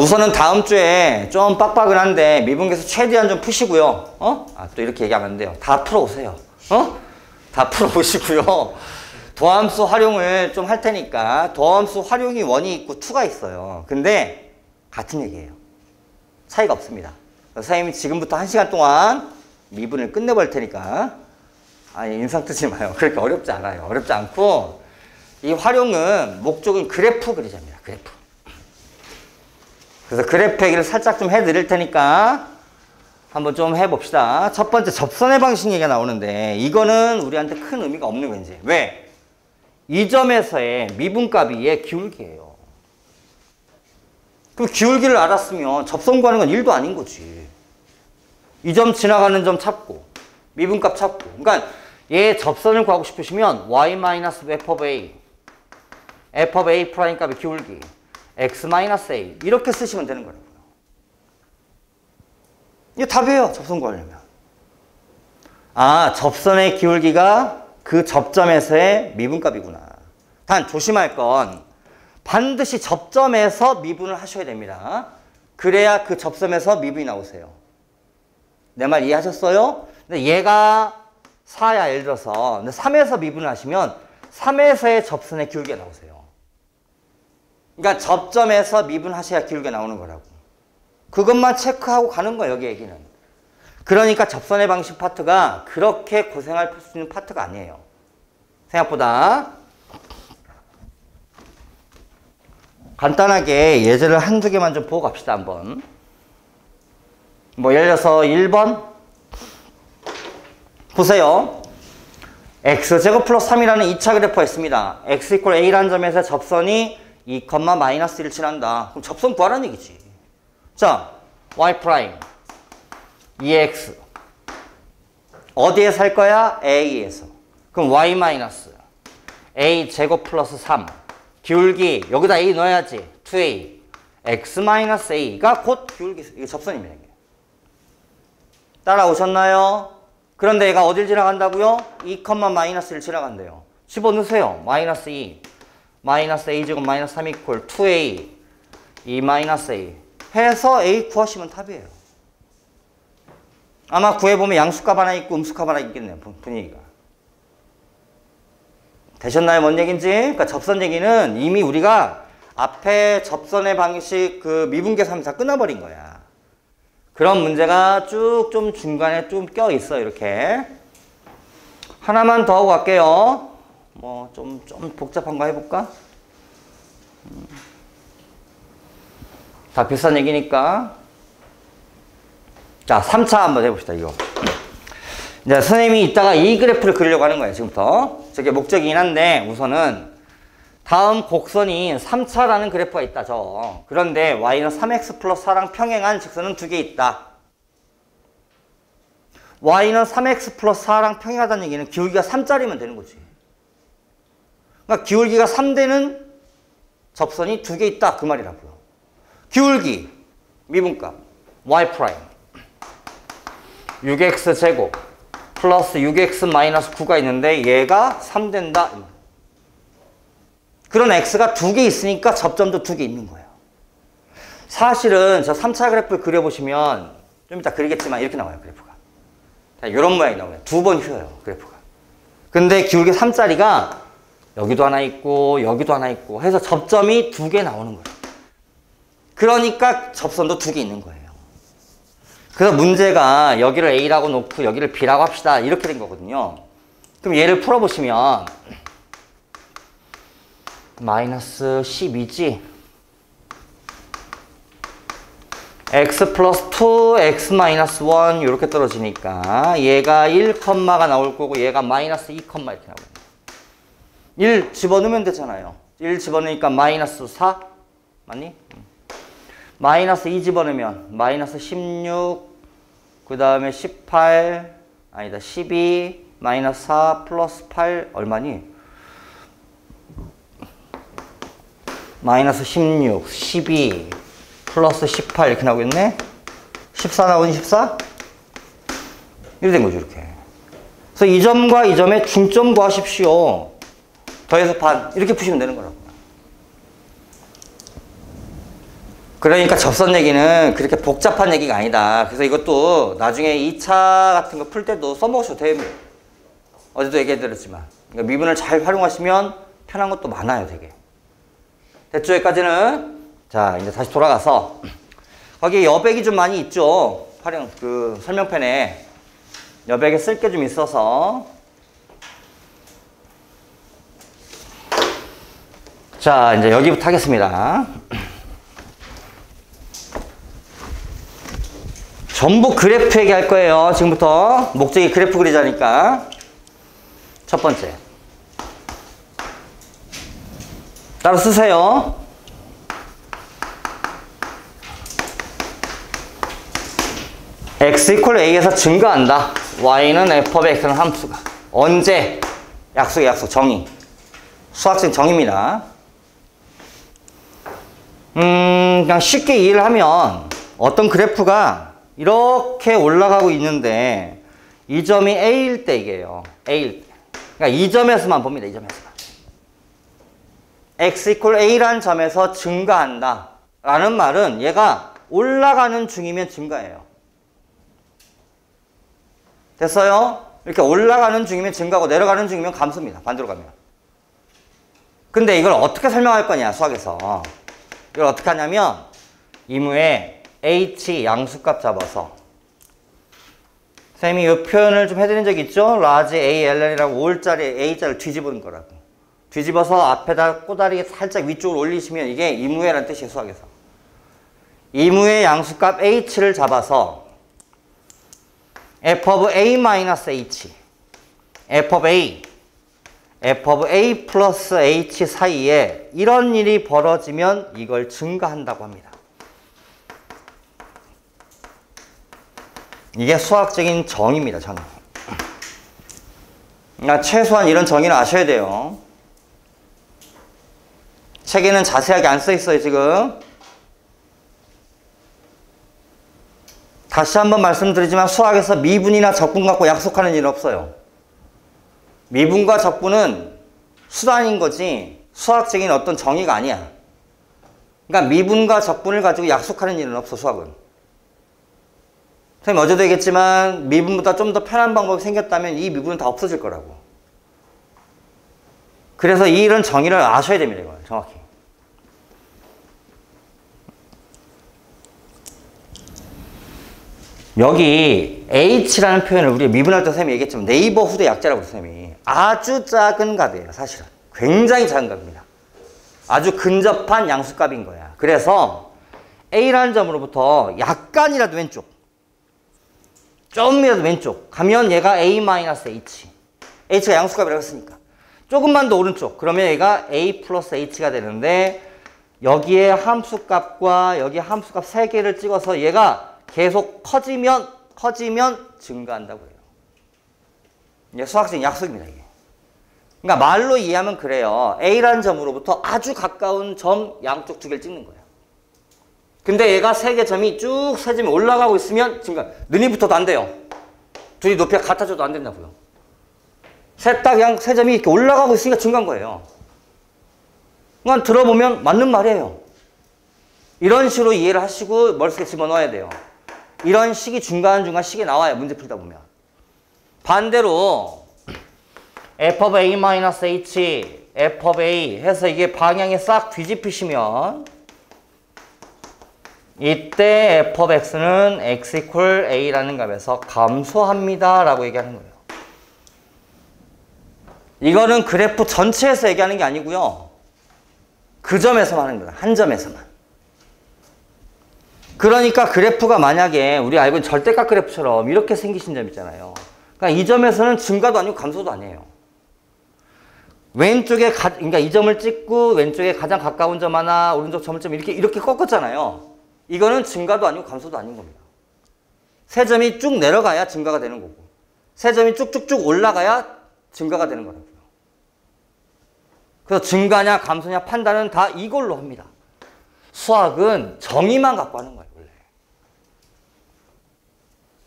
우선은 다음 주에 좀 빡빡은 한데 미분계수 최대한 좀 푸시고요. 또 이렇게 얘기하면 안 돼요. 다 풀어오세요. 다 풀어오시고요. 도함수 활용을 좀 할 테니까 도함수 활용이 1이 있고 2가 있어요. 근데 같은 얘기예요. 차이가 없습니다. 선생님이 지금부터 1시간 동안 미분을 끝내버릴 테니까 인상 뜨지 마요. 그렇게 어렵지 않아요. 어렵지 않고 이 활용은 목적은 그래프 그리자입니다. 그래프. 그래서 그래프 얘기를 살짝 좀 해드릴 테니까 한번 좀 해봅시다. 첫 번째 접선의 방식 얘기가 나오는데 이거는 우리한테 큰 의미가 없는 건지. 왜? 이 점에서의 미분값이 얘 기울기예요. 그럼 기울기를 알았으면 접선 구하는 건 1도 아닌 거지. 이 점 지나가는 점 찾고 미분값 찾고. 그러니까 얘 접선을 구하고 싶으시면 y-f of a f of a 프라임 값의 기울기 x-a 이렇게 쓰시면 되는 거라고요. 이게 답이에요. 접선 구하려면. 접선의 기울기가 그 접점에서의 미분값이구나. 단 조심할 건 반드시 접점에서 미분을 하셔야 됩니다. 그래야 그 접점에서 미분이 나오세요. 내 말 이해하셨어요? 근데 얘가 4야 예를 들어서. 근데 3에서 미분을 하시면 3에서의 접선의 기울기가 나오세요. 그러니까 접점에서 미분하셔야 기울기가 나오는 거라고. 그것만 체크하고 가는 거예요. 여기 얘기는. 그러니까 접선의 방식 파트가 그렇게 고생할 수 있는 파트가 아니에요. 생각보다. 간단하게 예제를 한두 개만 좀 보고 갑시다. 한번. 예를 들어서 1번 보세요. x제곱 플러스 3이라는 2차 그래프가 있습니다. x 이퀄 a라는 점에서 접선이 2, 마이너스 1을 지난다. 그럼 접선 구하라는 얘기지. 자, y 프라임 2x 어디에서 할 거야? a에서. 그럼 y 마이너스 a 제곱 플러스 3 기울기 여기다 a 넣어야지. 2a x 마이너스 a가 곧 기울기. 이게 접선입니다. 이게. 따라오셨나요? 그런데 얘가 어딜 지나간다고요? 2, 마이너스 1 지나간대요. 집어넣으세요. 마이너스 2 마이너스 a 제곱 마이너스 3 이퀄 2a 2 마이너스 a 해서 a 구하시면 답이에요. 아마 구해보면 양수값 하나 있고 음수값 하나 있겠네요. 분위기가. 되셨나요? 뭔 얘기인지? 그러니까 접선 얘기는 이미 우리가 앞에 접선의 방식 그 미분계수하면서 끝나버린 거야. 그런 문제가 쭉 좀 중간에 좀 껴있어. 이렇게. 하나만 더 하고 갈게요. 좀 복잡한 거 해볼까? 다 비슷한 얘기니까. 자, 3차 한번 해봅시다. 이거. 이제 선생님이 이따가 이 그래프를 그리려고 하는 거예요. 지금부터. 저게 목적이긴 한데 우선은 다음 곡선인 3차라는 그래프가 있다. 그런데 y는 3x 플러스 4랑 평행한 직선은 2개 있다. y는 3x 플러스 4랑 평행하다는 얘기는 기울기가 3짜리면 되는 거지. 그러니까 기울기가 3되는 접선이 2개 있다. 그 말이라고요. 기울기, 미분값, y 프라임 6x 제곱 플러스 6x 마이너스 9가 있는데 얘가 3 된다. 그런 x가 2개 있으니까 접점도 2개 있는 거예요. 사실은 저 3차 그래프를 그려보시면 좀 이따 그리겠지만 이렇게 나와요. 그래프가. 이런 모양이 나와요. 2번 휘어요. 그래프가. 근데 기울기 3짜리가 여기도 하나 있고 여기도 하나 있고 해서 접점이 2개 나오는 거예요. 그러니까 접선도 2개 있는 거예요. 그래서 문제가 여기를 A라고 놓고 여기를 B라고 합시다. 이렇게 된 거거든요. 그럼 얘를 풀어보시면 마이너스 12지 x 플러스 2 x 마이너스 1 이렇게 떨어지니까 얘가 1, 가 나올 거고 얘가 마이너스 2, 이렇게 나오거든요. 1 집어넣으면 되잖아요. 1 집어넣으니까 마이너스 4 맞니? 마이너스 2 집어넣으면 마이너스 16 그 다음에 18 아니다 12 마이너스 4 플러스 8 얼마니? 마이너스 16 12 플러스 18 이렇게 나오겠네? 14 나오니 14? 이렇게 된 거죠 이렇게. 그래서 이 점과 이 점의 중점 구하십시오. 더해서 반 이렇게 푸시면 되는 거라고. 그러니까 접선 얘기는 그렇게 복잡한 얘기가 아니다. 그래서 이것도 나중에 2차 같은 거 풀 때도 써먹으셔도 됩니다. 어제도 얘기해드렸지만. 그러니까 미분을 잘 활용하시면 편한 것도 많아요, 되게. 됐죠, 여기까지는? 자, 이제 다시 돌아가서. 거기 여백이 좀 많이 있죠. 활용, 설명편에. 여백에 쓸 게 좀 있어서. 자, 이제 여기부터 하겠습니다. 전부 그래프 얘기할 거예요. 지금부터. 목적이 그래프 그리자니까. 첫 번째. 따로 쓰세요. x 이퀄 a에서 증가한다. y는 f of x는 함수가. 언제? 약속, 정의. 수학적 정의입니다. 그냥 쉽게 이해를 하면 어떤 그래프가 이렇게 올라가고 있는데 이 점이 A일 때 이게요. A일 때. 그러니까 이 점에서만 봅니다. 이 점에서만. x 이퀄 A라는 점에서 증가한다. 라는 말은 얘가 올라가는 중이면 증가해요. 됐어요? 이렇게 올라가는 중이면 증가하고 내려가는 중이면 감소입니다. 반대로 가면. 근데 이걸 어떻게 설명할 거냐, 수학에서. 이걸 어떻게 하냐면 이무에 h 양수값 잡아서 쌤이 이 표현을 좀 해드린 적 있죠? 라지 ALL이라고 5일짜리 A자를 뒤집은 거라고. 뒤집어서 앞에다 꼬다리 살짝 위쪽으로 올리시면 이게 이무에라는 뜻이에요, 수학에서. 이무의 양수값 h를 잡아서 f of a-h, f of a 플러스 h 사이에 이런 일이 벌어지면 이걸 증가한다고 합니다. 이게 수학적인 정의입니다, 정의. 그러니까 최소한 이런 정의는 아셔야 돼요. 책에는 자세하게 안 써 있어요, 지금. 다시 한번 말씀드리지만 수학에서 미분이나 적분 갖고 약속하는 일은 없어요. 미분과 적분은 수단인 거지 수학적인 어떤 정의가 아니야. 그러니까 미분과 적분을 가지고 약속하는 일은 없어, 수학은. 선생님 어제도 얘기했지만 미분보다 좀 더 편한 방법이 생겼다면 이 미분은 다 없어질 거라고. 그래서 이런 정의를 아셔야 됩니다, 이걸 정확히. 여기 H라는 표현을 우리가 미분할 때 선생님이 얘기했지만 네이버후드 약자라고 선생님이. 아주 작은 값이에요, 사실은. 굉장히 작은 값입니다. 아주 근접한 양수값인 거야. 그래서 A라는 점으로부터 약간이라도 왼쪽, 좀이라도 왼쪽 가면 얘가 A-H. H가 양수값이라고 했으니까. 조금만 더 오른쪽 그러면 얘가 A 플러스 H가 되는데 여기에 함수값과 여기 함수값 3개를 찍어서 얘가 계속 커지면 증가한다고 해요. 이게 수학적인 약속입니다, 이게. 그러니까 말로 이해하면 그래요. A라는 점으로부터 아주 가까운 점 양쪽 2개를 찍는 거예요. 근데 얘가 3개 점이 쭉 세 점이 올라가고 있으면 증가. 눈이 붙어도 안 돼요. 둘이 높이가 같아져도 안 된다고요. 셋 다 그냥 세 점이 이렇게 올라가고 있으니까 증가한 거예요. 그러니까 들어보면 맞는 말이에요. 이런 식으로 이해를 하시고 머릿속에 집어넣어야 돼요. 이런 식이 중간중간 식이 나와요, 문제 풀다 보면. 반대로 f of a-h, f of a 해서 이게 방향이 싹 뒤집히시면 이때 f of x는 x equal a라는 값에서 감소합니다 라고 얘기하는 거예요. 이거는 그래프 전체에서 얘기하는 게 아니고요. 그 점에서만 하는 거예요. 한 점에서만. 그러니까 그래프가 만약에 우리 알고 있는 절대값 그래프처럼 이렇게 생기신 점 있잖아요. 그러니까 이 점에서는 증가도 아니고 감소도 아니에요. 왼쪽에 그러니까 이 점을 찍고 왼쪽에 가장 가까운 점 하나, 오른쪽 점을 좀 이렇게 꺾었잖아요. 이거는 증가도 아니고 감소도 아닌 겁니다. 세 점이 쭉 내려가야 증가가 되는 거고, 세 점이 쭉쭉쭉 올라가야 증가가 되는 거라고요. 그래서 증가냐 감소냐 판단은 다 이걸로 합니다. 수학은 정의만 갖고 하는 거예요, 원래.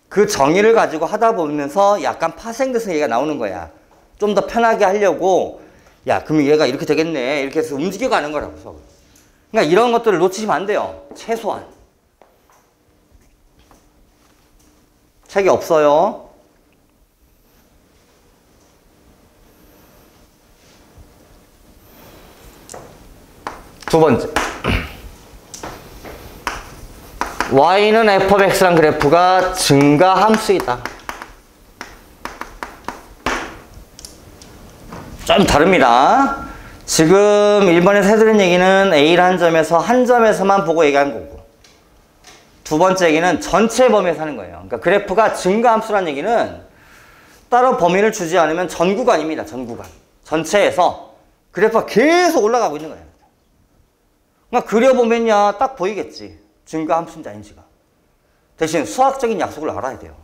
그 정의를 가지고 하다 보면서 약간 파생돼서 얘가 나오는 거야. 좀 더 편하게 하려고, 야, 그럼 얘가 이렇게 되겠네. 이렇게 해서 움직여가는 거라고, 수학은. 그러니까 이런 것들을 놓치시면 안 돼요. 최소한. 책이 없어요. 두 번째. y는 f of x란 그래프가 증가 함수이다. 좀 다릅니다. 지금 1번에서 해드린 얘기는 A라는 점에서 한 점에서만 보고 얘기한 거고, 두 번째 얘기는 전체 범위에서 하는 거예요. 그러니까 그래프가 증가 함수라는 얘기는 따로 범위를 주지 않으면 전 구간입니다. 전 구간. 전체에서 그래프가 계속 올라가고 있는 거예요. 그러니까 그려보면야 딱 보이겠지. 증가 함수인지 아닌지가. 대신 수학적인 약속을 알아야 돼요.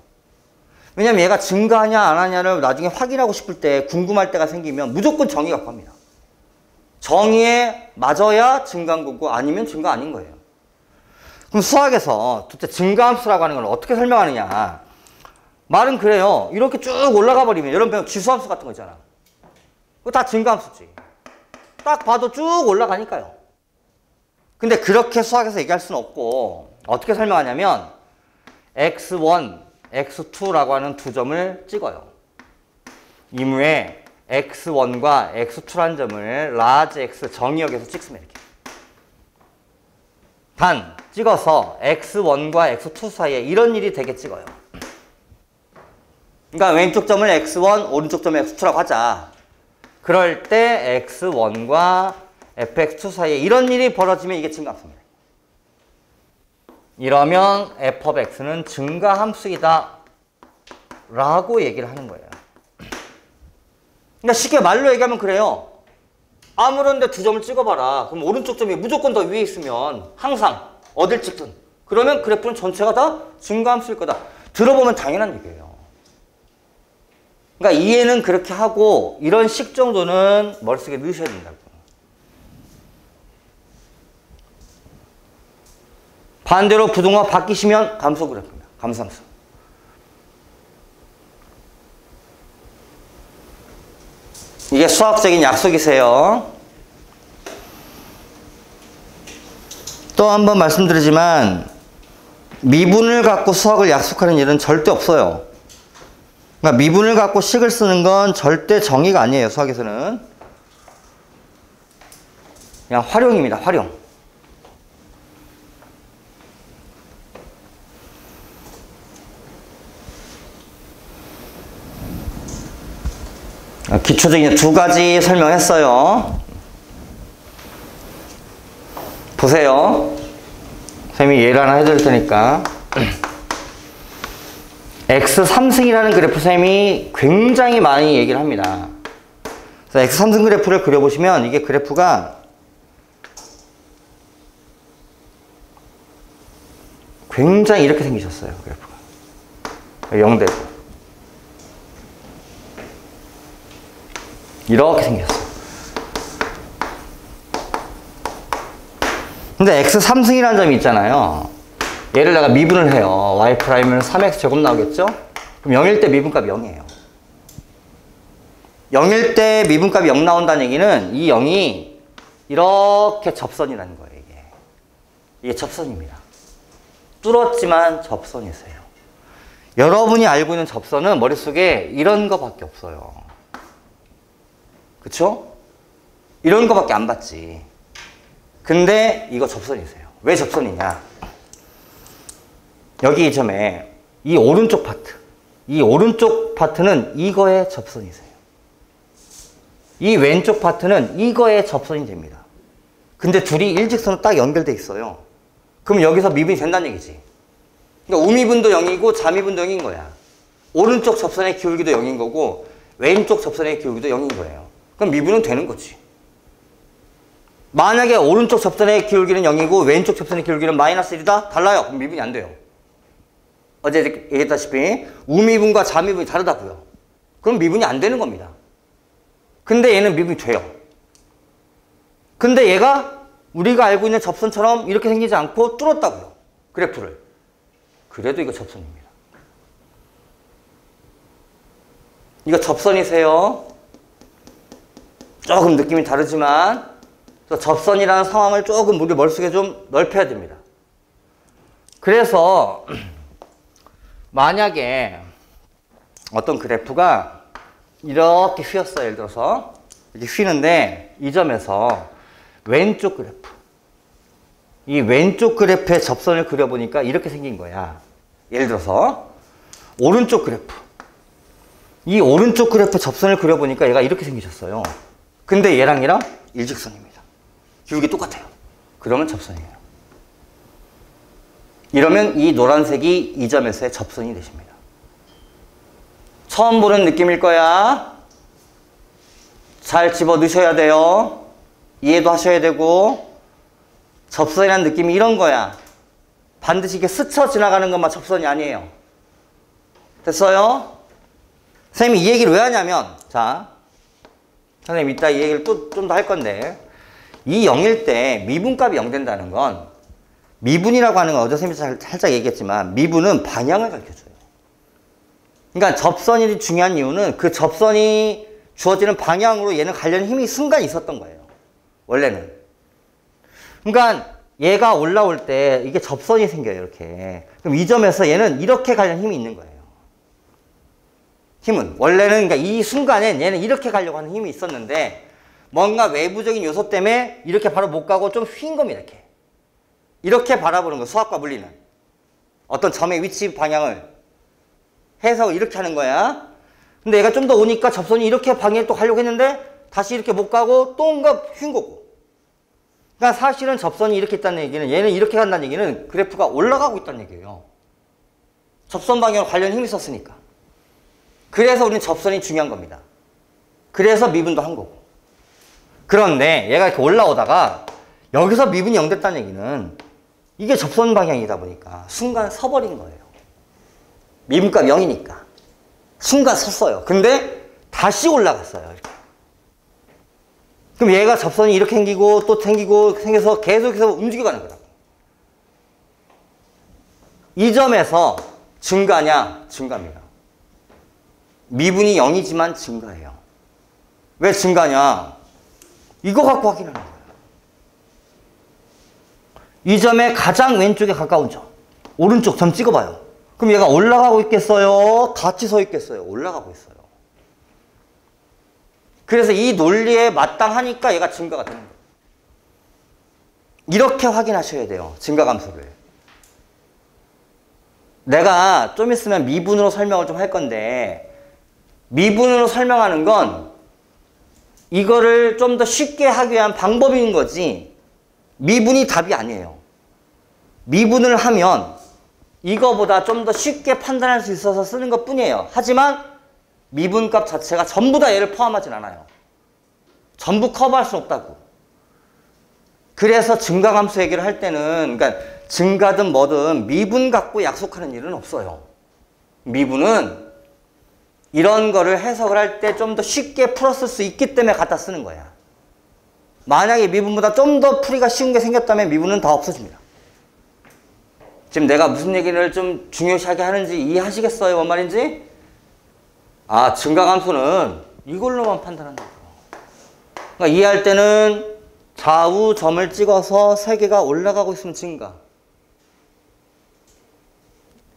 왜냐면 얘가 증가하냐 안 하냐를 나중에 확인하고 싶을 때 궁금할 때가 생기면 무조건 정의 갖고 합니다. 정의에 맞아야 증가한 거고 아니면 증가 아닌 거예요. 그럼 수학에서 도대체 증가함수라고 하는 걸 어떻게 설명하느냐. 말은 그래요. 이렇게 쭉 올라가 버리면 여러분 지수함수 같은 거 있잖아. 그거 다 증가함수지. 딱 봐도 쭉 올라가니까요. 근데 그렇게 수학에서 얘기할 수는 없고 어떻게 설명하냐면 x1, x2라고 하는 두 점을 찍어요. 이무에 x1과 x2라는 점을 large x 정의역에서 찍으면 이렇게. 단 찍어서 x1과 x2 사이에 이런 일이 되게 찍어요. 그러니까 왼쪽 점을 x1, 오른쪽 점을 x2라고 하자. 그럴 때 x1과 fx2 사이에 이런 일이 벌어지면 이게 증가함수입니다. 이러면 f of x는 증가함수이다 라고 얘기를 하는 거예요. 그러니까 쉽게 말로 얘기하면 그래요. 아무런 데 두 점을 찍어봐라. 그럼 오른쪽 점이 무조건 더 위에 있으면 항상 어딜 찍든 그러면 그래프는 전체가 다 증가함수일 거다. 들어보면 당연한 얘기예요. 그러니까 이해는 그렇게 하고 이런 식 정도는 머릿속에 넣으셔야 된다고. 반대로 부등호가 바뀌시면 감소 그래프입니다. 감소함수. 이게 수학적인 약속이세요. 또 한 번 말씀드리지만 미분을 갖고 수학을 약속하는 일은 절대 없어요. 그러니까 미분을 갖고 식을 쓰는 건 절대 정의가 아니에요. 수학에서는. 그냥 활용입니다. 활용. 기초적인 두 가지 설명했어요. 보세요. 선생님이 예를 하나 해드릴 테니까. x3승이라는 그래프 선생님이 굉장히 많이 얘기를 합니다. 그래서 x3승 그래프를 그려보시면 이게 그래프가 굉장히 이렇게 생기셨어요. 그래프가 0되고 이렇게 생겼어요. 근데 x3승이라는 점이 있잖아요. 얘를 내가 미분을 해요. y''은 3x제곱 나오겠죠? 그럼 0일 때 미분값이 0이에요. 0일 때 미분값이 0 나온다는 얘기는 이 0이 이렇게 접선이라는 거예요. 이게 접선입니다. 뚫었지만 접선이세요. 여러분이 알고 있는 접선은 머릿속에 이런 거밖에 없어요. 그쵸? 이런 거밖에 안 봤지. 근데 이거 접선이세요. 왜 접선이냐? 여기 이 점에 이 오른쪽 파트, 이 오른쪽 파트는 이거의 접선이세요. 이 왼쪽 파트는 이거의 접선이 됩니다. 근데 둘이 일직선으로 딱 연결돼 있어요. 그럼 여기서 미분이 된다는 얘기지. 그러니까 우미분도 0이고 자미분도 0인 거야. 오른쪽 접선의 기울기도 0인 거고 왼쪽 접선의 기울기도 0인 거예요. 그럼 미분은 되는 거지. 만약에 오른쪽 접선의 기울기는 0이고 왼쪽 접선의 기울기는 마이너스 1이다? 달라요. 그럼 미분이 안 돼요. 어제 얘기했다시피 우미분과 자미분이 다르다고요. 그럼 미분이 안 되는 겁니다. 근데 얘는 미분이 돼요. 근데 얘가 우리가 알고 있는 접선처럼 이렇게 생기지 않고 뚫었다고요. 그래프를. 그래도 이거 접선입니다. 이거 접선이세요. 조금 느낌이 다르지만 그래서 접선이라는 상황을 조금 우리 머릿속에 좀 넓혀야 됩니다. 그래서 만약에 어떤 그래프가 이렇게 휘었어요. 예를 들어서 이렇게 휘는데 이 점에서 왼쪽 그래프, 이 왼쪽 그래프의 접선을 그려보니까 이렇게 생긴 거야. 예를 들어서 오른쪽 그래프, 이 오른쪽 그래프 접선을 그려보니까 얘가 이렇게 생기셨어요. 근데 얘랑 일직선입니다. 기울기 똑같아요. 그러면 접선이에요. 이러면 이 노란색이 이 점에서의 접선이 되십니다. 처음 보는 느낌일 거야. 잘 집어 넣으셔야 돼요. 이해도 하셔야 되고. 접선이라는 느낌이 이런 거야. 반드시 이렇게 스쳐 지나가는 것만 접선이 아니에요. 됐어요? 선생님이 이 얘기를 왜 하냐면, 자, 선생님 이따 이 얘기를 또 좀 더 할 건데, 이 0일 때 미분값이 0 된다는 건, 미분이라고 하는 건 어제 선생님이 살짝 얘기했지만 미분은 방향을 가르쳐줘요. 그러니까 접선이 중요한 이유는 그 접선이 주어지는 방향으로 얘는 가려는 힘이 순간 있었던 거예요. 원래는. 그러니까 얘가 올라올 때 이게 접선이 생겨요. 이렇게. 그럼 이 점에서 얘는 이렇게 가려는 힘이 있는 거예요. 힘은. 원래는 그러니까 이 순간엔 얘는 이렇게 가려고 하는 힘이 있었는데 뭔가 외부적인 요소 때문에 이렇게 바로 못 가고 좀 휜 겁니다. 이렇게 바라보는 거, 수학과 물리는. 어떤 점의 위치 방향을 해석을 이렇게 하는 거야. 근데 얘가 좀 더 오니까 접선이 이렇게 방향을 또 가려고 했는데 다시 이렇게 못 가고 또 뭔가 휜 거고. 그러니까 사실은 접선이 이렇게 있다는 얘기는, 얘는 이렇게 간다는 얘기는 그래프가 올라가고 있다는 얘기예요. 접선 방향으로 관련 힘이 있었으니까. 그래서 우리는 접선이 중요한 겁니다. 그래서 미분도 한 거고. 그런데 얘가 이렇게 올라오다가 여기서 미분이 0 됐다는 얘기는 이게 접선 방향이다 보니까 순간 서버린 거예요. 미분값 0이니까. 순간 섰어요. 근데 다시 올라갔어요. 이렇게. 그럼 얘가 접선이 이렇게 생기고 또 생겨서 계속해서 움직여가는 거라고. 이 점에서 증가냐? 증가입니다. 미분이 0이지만 증가해요. 왜 증가냐? 이거 갖고 확인하는 거예요. 이 점의 가장 왼쪽에 가까운 점, 오른쪽 점 찍어봐요. 그럼 얘가 올라가고 있겠어요? 같이 서 있겠어요? 올라가고 있어요. 그래서 이 논리에 마땅하니까 얘가 증가가 되는 거예요. 이렇게 확인하셔야 돼요. 증가감소를. 내가 좀 있으면 미분으로 설명을 좀 할 건데 미분으로 설명하는 건 이거를 좀 더 쉽게 하기 위한 방법인 거지 미분이 답이 아니에요. 미분을 하면 이거보다 좀 더 쉽게 판단할 수 있어서 쓰는 것 뿐이에요. 하지만 미분값 자체가 전부 다 얘를 포함하진 않아요. 전부 커버할 수는 없다고. 그래서 증가감수 얘기를 할 때는 그러니까 증가든 뭐든 미분 갖고 약속하는 일은 없어요. 미분은 이런 거를 해석을 할 때 좀 더 쉽게 풀었을 수 있기 때문에 갖다 쓰는 거야. 만약에 미분보다 좀 더 풀이가 쉬운 게 생겼다면 미분은 다 없어집니다. 지금 내가 무슨 얘기를 좀 중요시하게 하는지 이해하시겠어요? 뭔 말인지? 아, 증가감수는 이걸로만 판단한다. 그러니까 이해할 때는 좌우 점을 찍어서 세 개가 올라가고 있으면 증가.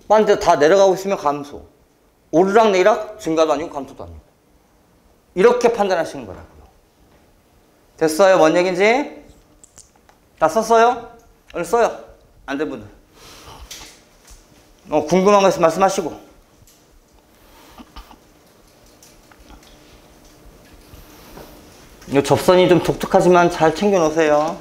반대 다 내려가고 있으면 감소. 오르락내리락 증가도 아니고 감소도 아니고. 이렇게 판단하시는 거라고요. 됐어요? 뭔 얘기인지? 다 썼어요? 오늘 써요. 안 된 분들. 궁금한 거 있으면 말씀하시고. 이 접선이 좀 독특하지만 잘 챙겨 놓으세요.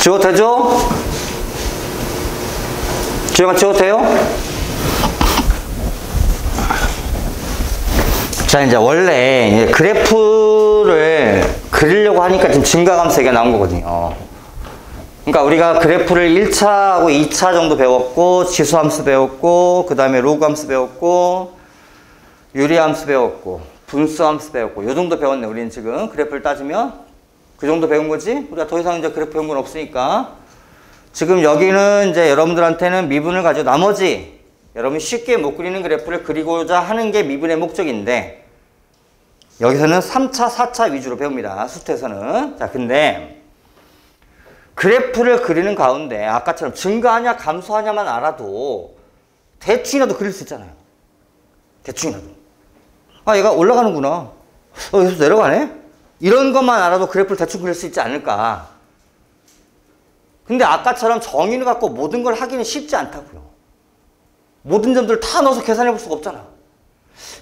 지워 되죠? 조용한 찍어도 돼요? 자, 이제 원래 그래프를 그리려고 하니까 지금 증가함수가 나온 거거든요. 그러니까 우리가 그래프를 1차하고 2차 정도 배웠고, 지수함수 배웠고, 그 다음에 로그함수 배웠고, 유리함수 배웠고, 분수함수 배웠고, 요 정도 배웠네. 우리는 지금 그래프를 따지면 그 정도 배운 거지? 우리가 더 이상 이제 그래프 배운 건 없으니까. 지금 여기는 이제 여러분들한테는 미분을 가지고 나머지 여러분이 쉽게 못 그리는 그래프를 그리고자 하는 게 미분의 목적인데, 여기서는 3차, 4차 위주로 배웁니다. 수트에서는. 자, 근데 그래프를 그리는 가운데 아까처럼 증가하냐 감소하냐만 알아도 대충이라도 그릴 수 있잖아요. 대충이라도. 아, 얘가 올라가는구나. 여기서 내려가네? 이런 것만 알아도 그래프를 대충 그릴 수 있지 않을까. 근데 아까처럼 정의를 갖고 모든 걸 하기는 쉽지 않다고요. 모든 점들을 다 넣어서 계산해 볼 수가 없잖아.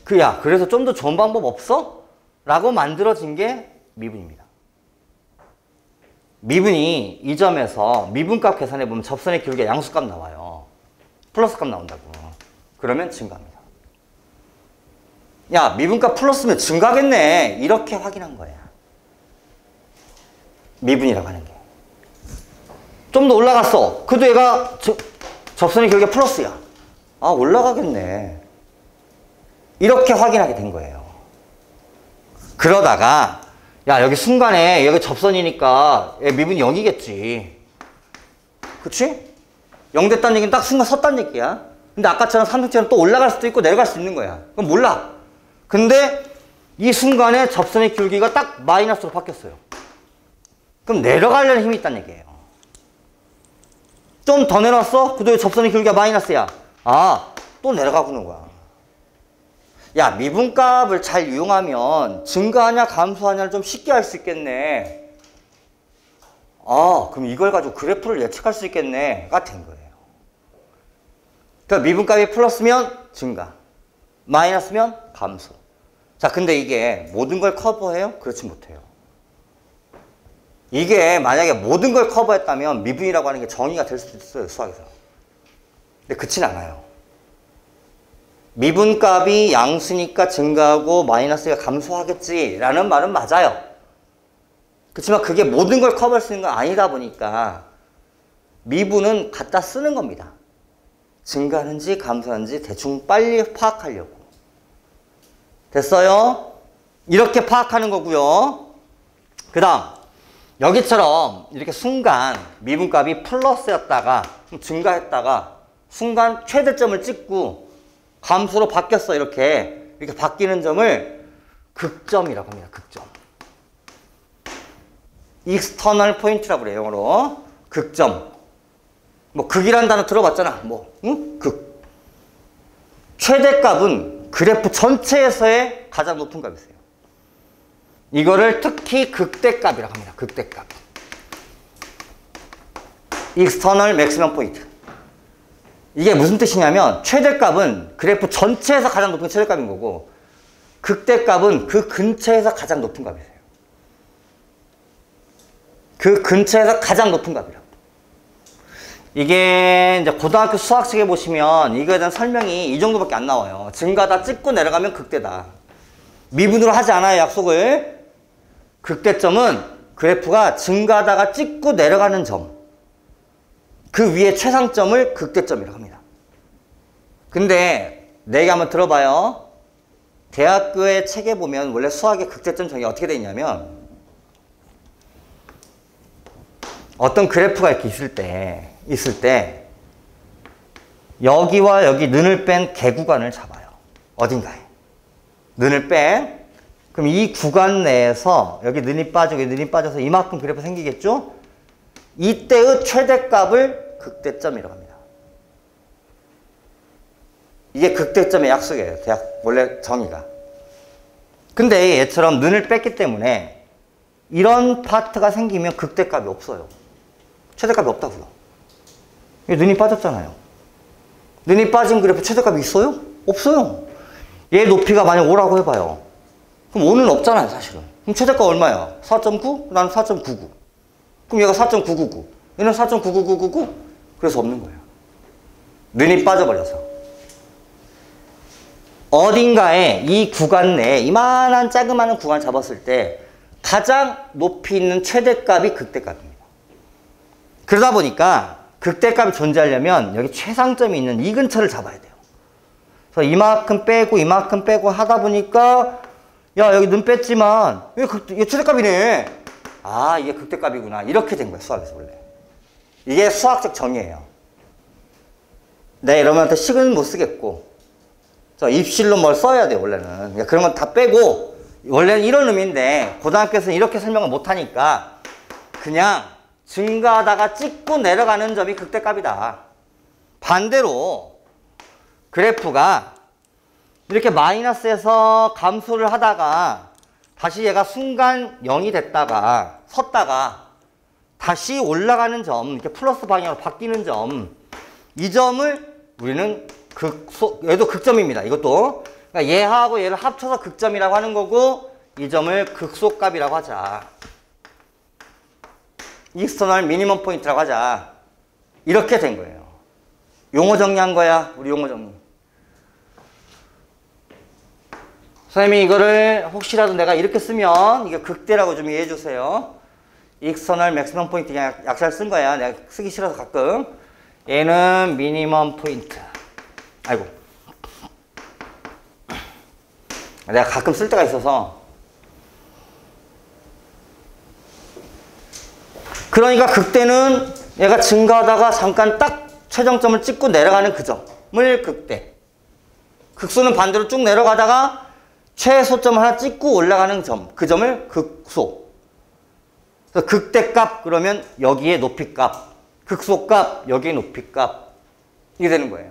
그래서 좀 더 좋은 방법 없어? 라고 만들어진 게 미분입니다. 미분이 이 점에서 미분값 계산해 보면 접선의 기울기가 양수값 나와요. 플러스값 나온다고. 그러면 증가합니다. 야, 미분값 플러스면 증가겠네. 이렇게 확인한 거야. 미분이라고 하는 게. 좀 더 올라갔어. 그래도 얘가 접선의 기울기가 플러스야. 아, 올라가겠네. 이렇게 확인하게 된 거예요. 그러다가 야, 여기 순간에 여기 접선이니까 미분이 0이겠지. 그치? 0 됐다는 얘기는 딱 순간 섰다는 얘기야. 근데 아까처럼 삼성처럼 또 올라갈 수도 있고 내려갈 수 있는 거야. 그럼 몰라. 근데 이 순간에 접선의 기울기가 딱 마이너스로 바뀌었어요. 그럼 내려가려는 힘이 있다는 얘기예요. 좀 더 내려왔어? 그래도 접선의 기울기가 마이너스야. 아, 또 내려가고는 거야. 야, 미분값을 잘 이용하면 증가하냐 감소하냐를 좀 쉽게 알 수 있겠네. 아, 그럼 이걸 가지고 그래프를 예측할 수 있겠네.가 된 거예요. 그러니까 미분값이 플러스면 증가, 마이너스면 감소. 자, 근데 이게 모든 걸 커버해요? 그렇지 못해요. 이게 만약에 모든 걸 커버했다면 미분이라고 하는 게 정의가 될 수도 있어요, 수학에서. 근데 그렇진 않아요. 미분값이 양수니까 증가하고 마이너스가 감소하겠지라는 말은 맞아요. 그렇지만 그게 모든 걸 커버할 수 있는 건 아니다 보니까 미분은 갖다 쓰는 겁니다. 증가하는지 감소하는지 대충 빨리 파악하려고. 됐어요? 이렇게 파악하는 거고요. 그 다음 여기처럼 이렇게 순간 미분값이 플러스였다가 증가했다가 순간 최대점을 찍고 감수로 바뀌었어. 이렇게 바뀌는 점을 극점이라고 합니다. 극점. 익스터널 포인트라고 그래요. 영어로. 극점. 뭐 극이라는 단어 들어봤잖아. 뭐 응? 극. 최대값은 그래프 전체에서의 가장 높은 값이세요. 이거를 특히 극대값이라고 합니다. 극대값. 익스터널 맥시멈 포인트. 이게 무슨 뜻이냐면 최대값은 그래프 전체에서 가장 높은 최대값인 거고 극대값은 그 근처에서 가장 높은 값이세요. 그 근처에서 가장 높은 값이라고. 이게 이제 고등학교 수학책에 보시면 이거에 대한 설명이 이 정도밖에 안 나와요. 증가다 찍고 내려가면 극대다. 미분으로 하지 않아요, 약속을. 극대점은 그래프가 증가하다가 찍고 내려가는 점. 그 위에 최상점을 극대점이라고 합니다. 근데 내 얘기 한번 들어봐요. 대학교의 책에 보면 원래 수학의 극대점 정의가 어떻게 되어 있냐면 어떤 그래프가 이렇게 있을 때 여기와 여기 는을 뺀 개구간을 잡아요. 어딘가에. 는을 뺀. 그럼 이 구간 내에서 여기 는이 빠지고 는이 빠져서 이만큼 그래프 생기겠죠? 이때의 최대값을 극대점이라고 합니다. 이게 극대점의 약속이에요. 대학 원래 정의가. 근데 얘처럼 는을 뺐기 때문에 이런 파트가 생기면 극대값이 없어요. 최대값이 없다고요. 는이 빠졌잖아요. 는이 빠진 그래프 최대값이 있어요? 없어요. 얘 높이가 만약 5라고 해봐요. 그럼 5는 없잖아요, 사실은. 그럼 최대값 얼마야? 4.9? 나는 4.99. 그럼 얘가 4.999. 얘는 4.99999. 그래서 없는 거예요. 눈이 빠져버려서. 어딘가에 이 구간 내에 이만한 자그마한 구간을 잡았을 때 가장 높이 있는 최대값이 극대값입니다. 그러다 보니까 극대값이 존재하려면 여기 최상점이 있는 이 근처를 잡아야 돼요. 그래서 이만큼 빼고 하다 보니까 야 여기 눈 뺐지만 이게 최대값이네. 아 이게 극대값이구나. 이렇게 된 거예요. 수학에서 원래. 이게 수학적 정의예요. 내 여러분한테 식은 못 쓰겠고 입실로 뭘 써야 돼요. 원래는. 그런 건 다 빼고 원래는 이런 의미인데 고등학교에서는 이렇게 설명을 못하니까 그냥 증가하다가 찍고 내려가는 점이 극대값이다. 반대로 그래프가 이렇게 마이너스에서 감소를 하다가 다시 얘가 순간 0이 됐다가 섰다가 다시 올라가는 점, 이렇게 플러스 방향으로 바뀌는 점, 이 점을 우리는 얘도 극점입니다. 이것도. 그러니까 얘하고 얘를 합쳐서 극점이라고 하는 거고, 이 점을 극소값이라고 하자. 익스터널 미니멈 포인트라고 하자. 이렇게 된 거예요. 용어 정리한 거야. 우리 용어 정리. 선생님이 이거를 혹시라도 내가 이렇게 쓰면 이게 극대라고 좀 이해해 주세요. 익스터널 맥시멈 포인트 그냥 약자를 쓴 거야. 내가 쓰기 싫어서 가끔. 얘는 미니멈 포인트. 아이고. 내가 가끔 쓸 때가 있어서. 그러니까 극대는 얘가 증가하다가 잠깐 딱 최정점을 찍고 내려가는 그 점을 극대. 극소는 반대로 쭉 내려가다가 최소점 하나 찍고 올라가는 점, 그 점을 극소. 그래서 극대값 그러면 여기에 높이값, 극소값 여기에 높이값. 이게 되는 거예요.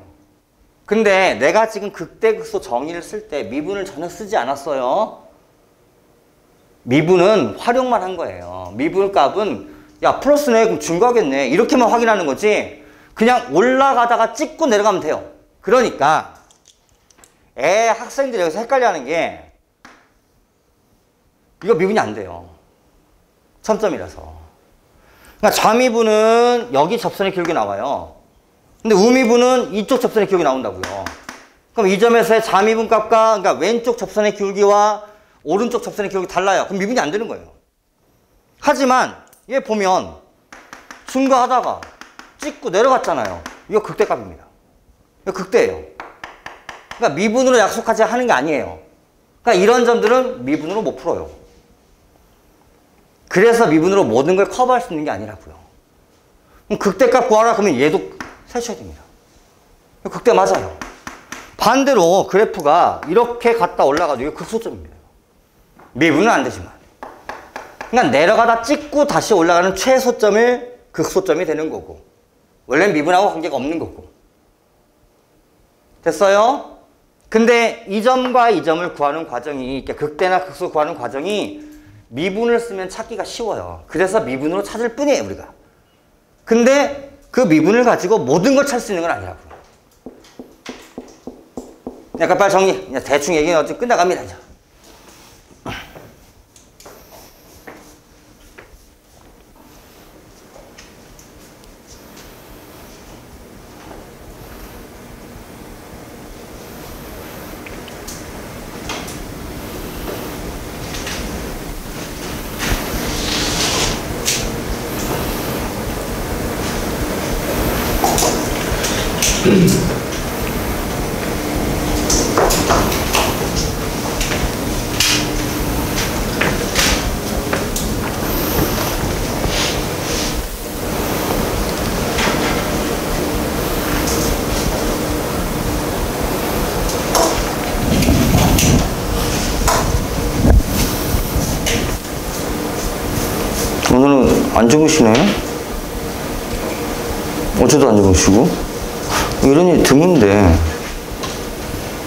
근데 내가 지금 극대 극소 정의를 쓸 때 미분을 전혀 쓰지 않았어요. 미분은 활용만 한 거예요. 미분 값은 야 플러스네 그럼 증가하겠네 이렇게만 확인하는 거지 그냥 올라가다가 찍고 내려가면 돼요. 그러니까 학생들이 여기서 헷갈려하는 게 이거 미분이 안 돼요. 첨점이라서. 그러니까 좌미분은 여기 접선의 기울기 나와요. 근데 우미분은 이쪽 접선의 기울기 나온다고요. 그럼 이 점에서의 좌미분 값과 그러니까 왼쪽 접선의 기울기와 오른쪽 접선의 기울기 달라요. 그럼 미분이 안 되는 거예요. 하지만 얘 보면 증가하다가 찍고 내려갔잖아요. 이거 극대값입니다. 이거 극대예요. 그러니까 미분으로 약속하지 하는 게 아니에요. 그러니까 이런 점들은 미분으로 못 풀어요. 그래서 미분으로 모든 걸 커버할 수 있는 게 아니라고요. 그럼 극대값 구하라 그러면 얘도 세셔야 됩니다. 극대 맞아요. 반대로 그래프가 이렇게 갔다 올라가도 이게 극소점입니다. 미분은 안 되지만. 그러니까 내려가다 찍고 다시 올라가는 최소점을 극소점이 되는 거고 원래는 미분하고 관계가 없는 거고. 됐어요? 근데 이 점과 이 점을 구하는 과정이 이렇게 극대나 극소 구하는 과정이 미분을 쓰면 찾기가 쉬워요. 그래서 미분으로 찾을 뿐이에요 우리가. 근데 그 미분을 가지고 모든 걸 찾을 수 있는 건 아니라고요. 약간 빨리 정리. 그냥 대충 얘기는 어차피 끝나갑니다 이제. 오늘은 안 주무시네? 어제도 안 주무시고? 이런 일이 드문데.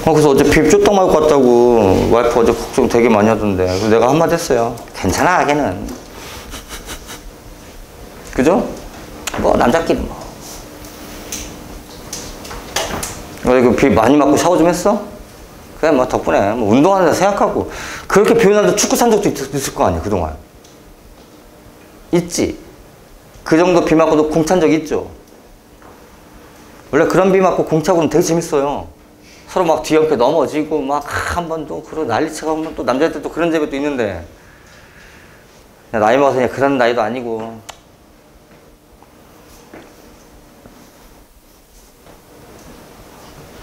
그래서 어제 비 쫄딱 맞고 갔다고 와이프 어제 걱정 되게 많이 하던데. 그래서 내가 한마디 했어요. 괜찮아, 걔는. 그죠? 뭐, 남자끼리 뭐. 어제 그 비 많이 맞고 샤워 좀 했어? 그래, 뭐, 덕분에. 뭐 운동하는 데 생각하고. 그렇게 비 오는 날도 축구 산 적도 있을 거 아니야, 그동안. 있지. 그 정도 비 맞고도 공 찬 적 있죠. 원래 그런 비 맞고 공차고는 되게 재밌어요. 서로 막 뒤옆에 넘어지고 막 한 번 또 그러고 난리치고 하면 또 남자들도 그런 재미도 있는데 나이 먹어서 그냥 그런 나이도 아니고.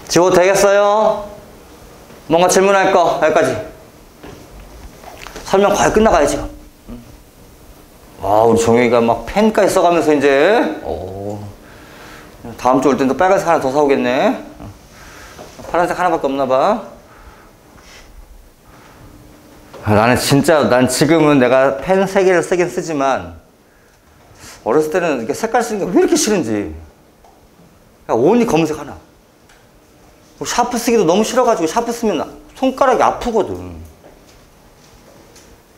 지워도 되겠어요? 뭔가 질문할 거 여기까지. 설명 거의 끝나가요 지금. 와 우리 종혁이가 막 펜까지 써가면서 이제 다음 주 올 땐 또 빨간색 하나 더 사오겠네. 파란색 하나밖에 없나봐. 나는 진짜 난 지금은 내가 펜 3개를 쓰긴 쓰지만 어렸을 때는 이렇게 색깔 쓰는 게 왜 이렇게 싫은지. 온리 검은색 하나. 샤프 쓰기도 너무 싫어가지고 샤프 쓰면 손가락이 아프거든.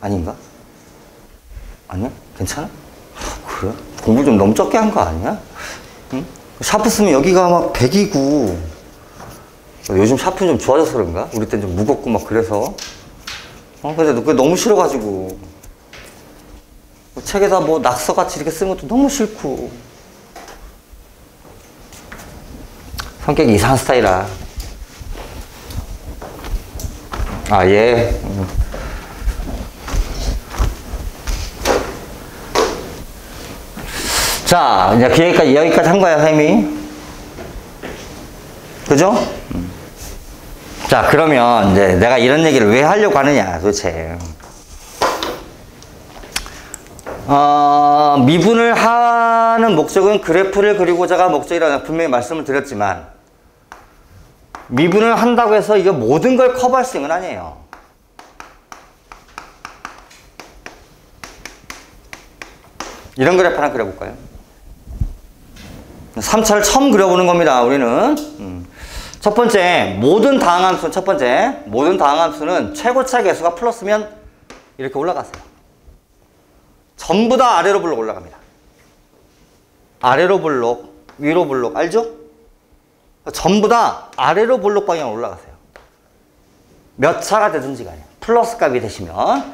아닌가? 아니야? 괜찮아? 그래? 공부 좀 너무 적게 한 거 아니야? 응? 샤프 쓰면 여기가 막 백이고. 요즘 샤프는 좀 좋아져서 그런가? 우리 땐 좀 무겁고 막 그래서. 근데 그게 너무 싫어가지고. 책에다 뭐 낙서같이 이렇게 쓰는 것도 너무 싫고. 성격이 이상한 스타일이라. 아, 예. 자, 이제 여기까지 한 거야, 선생님이. 그죠? 자, 그러면 이제 내가 이런 얘기를 왜 하려고 하느냐, 도대체. 미분을 하는 목적은 그래프를 그리고자가 목적이라고 분명히 말씀을 드렸지만, 미분을 한다고 해서 이게 모든 걸 커버할 수 있는 건 아니에요. 이런 그래프 하나 그려볼까요? 3차를 처음 그려보는 겁니다, 우리는. 첫 번째, 모든 다항함수는 모든 다항함수는 최고차 계수가 플러스면 이렇게 올라가세요. 전부 다 아래로 블록 올라갑니다. 아래로 블록, 위로 블록, 알죠? 전부 다 아래로 블록 방향으로 올라가세요. 몇 차가 되든지 간에 플러스 값이 되시면.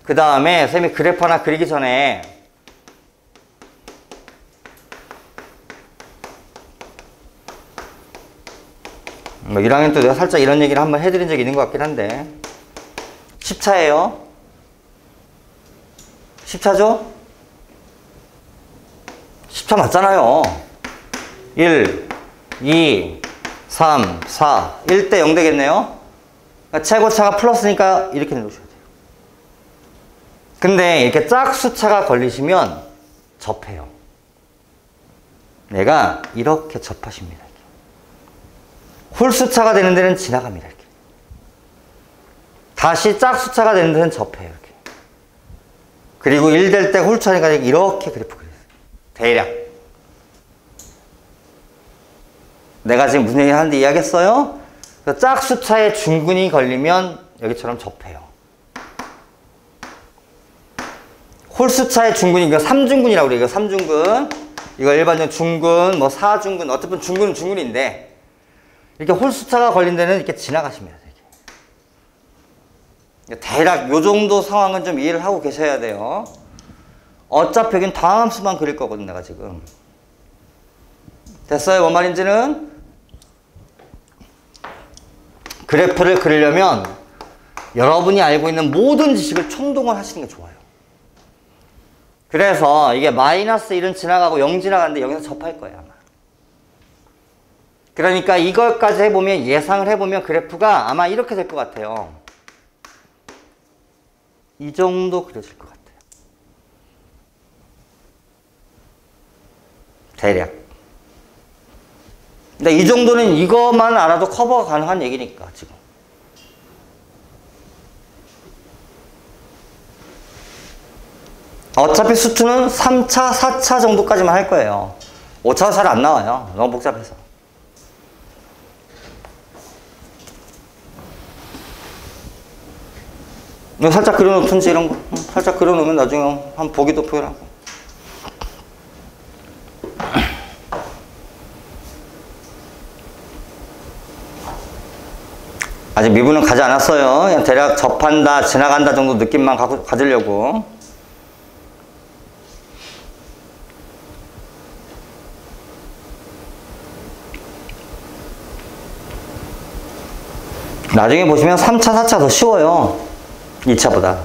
그 다음에 선생님이 그래프 하나 그리기 전에 뭐 1학년 때 내가 살짝 이런 얘기를 한번 해드린 적이 있는 것 같긴 한데 10차예요. 10차죠? 10차 맞잖아요. 1, 2, 3, 4, 1대 0 되겠네요. 그러니까 최고차가 플러스니까 이렇게 내놓으셔야 돼요. 근데 이렇게 짝수차가 걸리시면 접해요. 내가 이렇게 접하십니다. 홀수차가 되는 데는 지나갑니다. 이렇게. 다시 짝수차가 되는 데는 접해요. 이렇게. 그리고 1 될 때 홀수차니까 이렇게 그래프 그려요. 대략. 내가 지금 무슨 얘기 하는데 이해하겠어요? 짝수차에 중근이 걸리면 여기처럼 접해요. 홀수차에 중근이, 이거 3중근이라고 그래요. 이거 3중근. 이거 일반적인 중근, 뭐 4중근, 어쨌든 중근은 중근인데, 이렇게 홀수차가 걸린 데는 이렇게 지나가십니다. 이렇게. 대략 요 정도 상황은 좀 이해를 하고 계셔야 돼요. 어차피 여긴 다항함수만 그릴 거거든, 내가 지금. 됐어요? 뭔 말인지는? 그래프를 그리려면 여러분이 알고 있는 모든 지식을 총동원 하시는 게 좋아요. 그래서 이게 마이너스 1은 지나가고 0 지나가는데 여기서 접할 거예요, 아마. 그러니까 이걸까지 해보면, 예상을 해보면 그래프가 아마 이렇게 될 것 같아요. 이 정도 그려질 것 같아요. 대략. 근데 이 정도는 이것만 알아도 커버가 가능한 얘기니까, 지금. 어차피 수투는 3차, 4차 정도까지만 할 거예요. 5차 잘 안 나와요. 너무 복잡해서. 살짝 그려놓든지 이런 거. 살짝 그려놓으면 나중에 한번 보기도 표현하고. 아직 미분은 가지 않았어요. 그냥 대략 접한다, 지나간다 정도 느낌만 가지려고. 나중에 보시면 3차, 4차 더 쉬워요. 2차보다.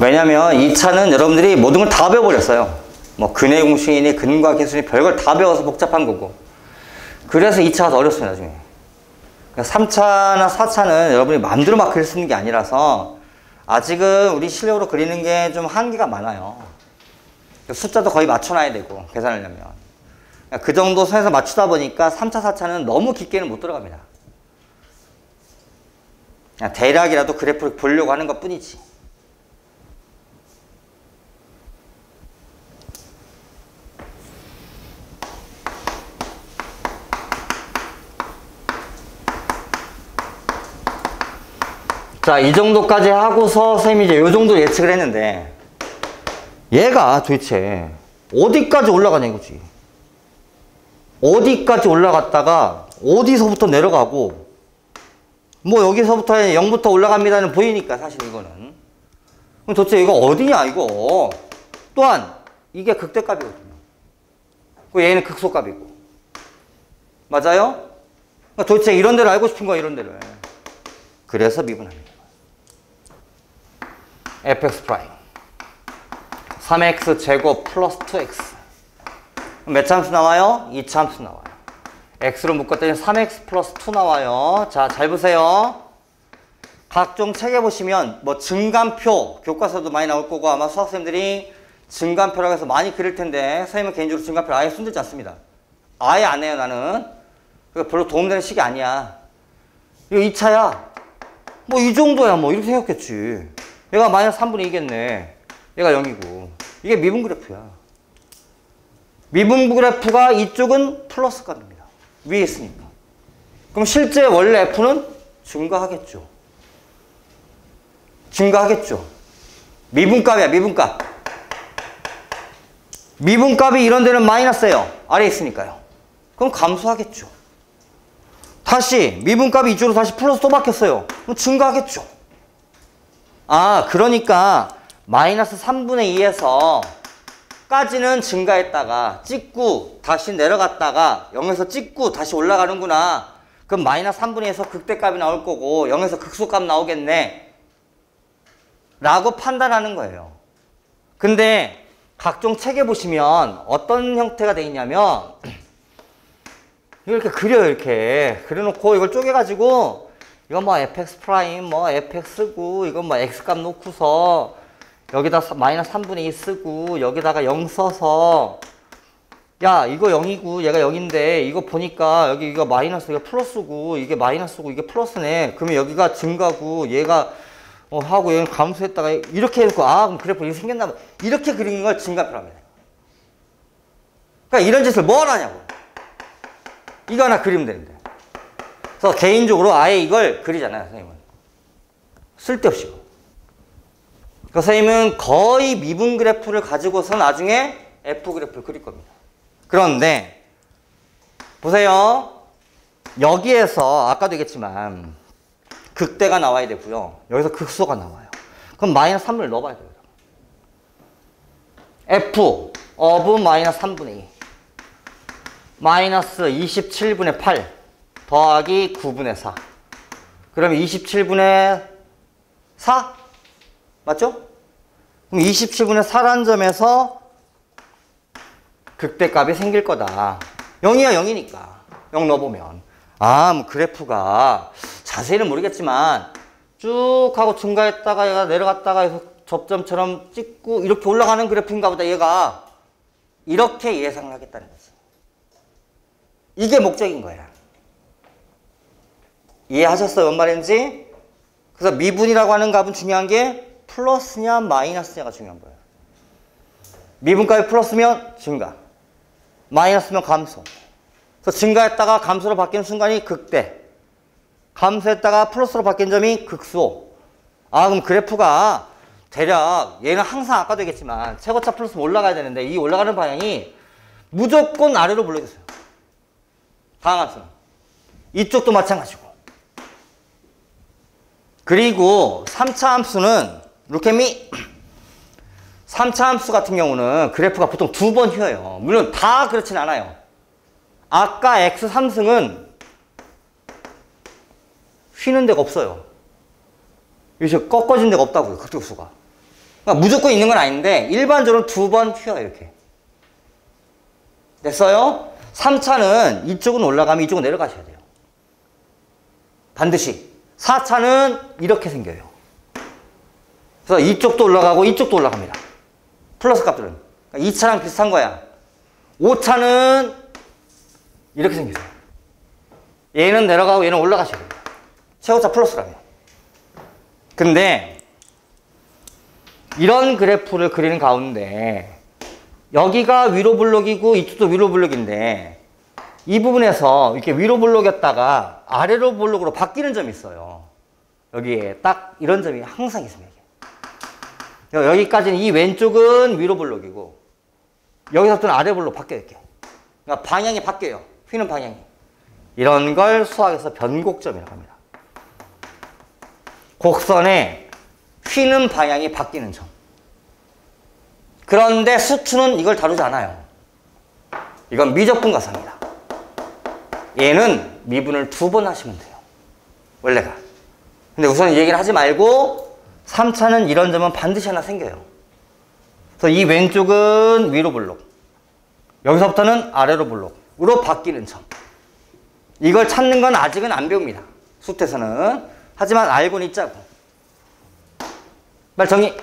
왜냐면 2차는 여러분들이 모든 걸 다 배워버렸어요. 뭐 근해 공식이니 근과 계수니 별걸 다 배워서 복잡한 거고. 그래서 2차가 더 어렵습니다, 나중에. 3차나 4차는 여러분이 마음대로 막 글 쓰는 게 아니라서 아직은 우리 실력으로 그리는 게 좀 한계가 많아요. 숫자도 거의 맞춰놔야 되고, 계산하려면. 그 정도 선에서 맞추다 보니까 3차, 4차는 너무 깊게는 못 들어갑니다. 그냥 대략이라도 그래프를 보려고 하는 것 뿐이지. 자, 이 정도까지 하고서 선생님이 이제 이 정도 예측을 했는데 얘가 도대체 어디까지 올라가냐 이거지. 어디까지 올라갔다가 어디서부터 내려가고 뭐 여기서부터 0부터 올라갑니다는 보이니까 사실 이거는. 그럼 도대체 이거 어디냐 이거. 또한 이게 극대값이거든요. 얘는 극소값이고. 맞아요? 그러니까 도대체 이런 데를 알고 싶은 거야, 이런 데를. 그래서 미분합니다. fx 프라임 3x 제곱 플러스 2x 몇 참수 나와요? 2참수 나와요. x로 묶었더니 3x 플러스 2 나와요. 자, 잘 보세요. 각종 책에 보시면 뭐 증간표 교과서도 많이 나올 거고 아마 수학생들이 증간표라고 해서 많이 그릴 텐데 선생님은 개인적으로 증간표를 아예 손들지 않습니다. 아예 안 해요, 나는. 별로 도움되는 식이 아니야. 이거 2차야. 뭐 이 정도야 뭐 이렇게 생각했지. 얘가 마이너스 3분의 2겠네. 얘가 0이고. 이게 미분 그래프야. 미분 그래프가 이쪽은 플러스 값입니다. 위에 있으니까. 그럼 실제 원래 f는 증가하겠죠. 증가하겠죠. 미분값이야, 미분값. 미분값이 이런 데는 마이너스예요. 아래에 있으니까요. 그럼 감소하겠죠. 다시 미분값이 이쪽으로 다시 플러스 또 바뀌었어요. 그럼 증가하겠죠. 아, 그러니까 마이너스 3분의 2에서 까지는 증가했다가 찍고 다시 내려갔다가 0에서 찍고 다시 올라가는구나. 그럼 마이너스 3분의 2에서 극대값이 나올 거고 0에서 극소값 나오겠네 라고 판단하는 거예요. 근데 각종 책에 보시면 어떤 형태가 되어 있냐면 이렇게 그려요. 이렇게 그려놓고 이걸 쪼개가지고 이건 뭐 fx 프라임 뭐 fx고 이건 뭐 x값 놓고서 여기다 마이너스 3분의 2 쓰고 여기다가 0 써서 야 이거 0이고 얘가 0인데 이거 보니까 여기 이거 마이너스 이거 플러스고 이게 마이너스고 이게 플러스네. 그러면 여기가 증가고 얘가 하고 얘는 감소했다가 이렇게 해놓고 아 그럼 그래프 이렇게 생겼나 봐. 이렇게 그리는 걸 증가표랍니다. 그러니까 이런 짓을 뭘 하냐고. 이거 하나 그리면 되는데. 그래서 개인적으로 아예 이걸 그리잖아요, 선생님은. 쓸데없이. 그 선생님은 거의 미분 그래프를 가지고서 나중에 F 그래프를 그릴 겁니다. 그런데 보세요. 여기에서 아까도 얘기했지만 극대가 나와야 되고요. 여기서 극소가 나와요. 그럼 마이너스 3분을 넣어봐야 돼요. F of 마이너스 3분의 2 마이너스 27분의 8 더하기 9분의 4 그러면 27분의 4? 맞죠? 그럼 27분의 4라는 점에서 극대값이 생길 거다. 0이야 0이니까 0 넣어보면 아 뭐 그래프가 자세히는 모르겠지만 쭉 하고 증가했다가 얘가 내려갔다가 해서 접점처럼 찍고 이렇게 올라가는 그래프인가 보다. 얘가 이렇게 예상을 하겠다는 거지. 이게 목적인 거야. 이해하셨어요? 뭔 말인지? 그래서 미분이라고 하는 값은 중요한 게 플러스냐 마이너스냐가 중요한 거예요. 미분값이 플러스면 증가, 마이너스면 감소. 그래서 증가했다가 감소로 바뀌는 순간이 극대, 감소했다가 플러스로 바뀐 점이 극소. 아 그럼 그래프가 대략 얘는 항상 아까도 얘기했지만 최고차 플러스면 올라가야 되는데 이 올라가는 방향이 무조건 아래로 불러주세요. 다음 함수는 이쪽도 마찬가지고. 그리고 3차 함수는 look at me. 3차 함수 같은 경우는 그래프가 보통 2번 휘어요. 물론 다 그렇진 않아요. 아까 x 3승은 휘는 데가 없어요. 여기서 꺾어진 데가 없다고요. 극대급수가. 그러니까 무조건 있는 건 아닌데 일반적으로 2번 휘어요. 이렇게. 됐어요? 3차는 이쪽은 올라가면 이쪽은 내려가셔야 돼요. 반드시. 4차는 이렇게 생겨요. 그래서 이쪽도 올라가고 이쪽도 올라갑니다. 플러스 값들은. 그러니까 2차랑 비슷한 거야. 5차는 이렇게 생겼어요. 얘는 내려가고 얘는 올라가셔야 됩니다. 최고차 플러스라면. 근데 이런 그래프를 그리는 가운데 여기가 위로 블록이고 이쪽도 위로 블록인데 이 부분에서 이렇게 위로 블록이었다가 아래로 블록으로 바뀌는 점이 있어요. 여기에 딱 이런 점이 항상 있습니다. 여기까지는 이 왼쪽은 위로 블록이고 여기서부터는 아래 블록 바뀌어요. 이렇게. 그러니까 방향이 바뀌어요. 휘는 방향이. 이런 걸 수학에서 변곡점이라고 합니다. 곡선의 휘는 방향이 바뀌는 점. 그런데 수투는 이걸 다루지 않아요. 이건 미적분 가사입니다. 얘는 미분을 2번 하시면 돼요. 원래가. 근데 우선 이 얘기를 하지 말고 3차는 이런 점은 반드시 하나 생겨요. 그래서 이 왼쪽은 위로 블록. 여기서부터는 아래로 블록으로 바뀌는 점. 이걸 찾는 건 아직은 안 배웁니다. 수트에서는. 하지만 알고는 있자고. 말 정리.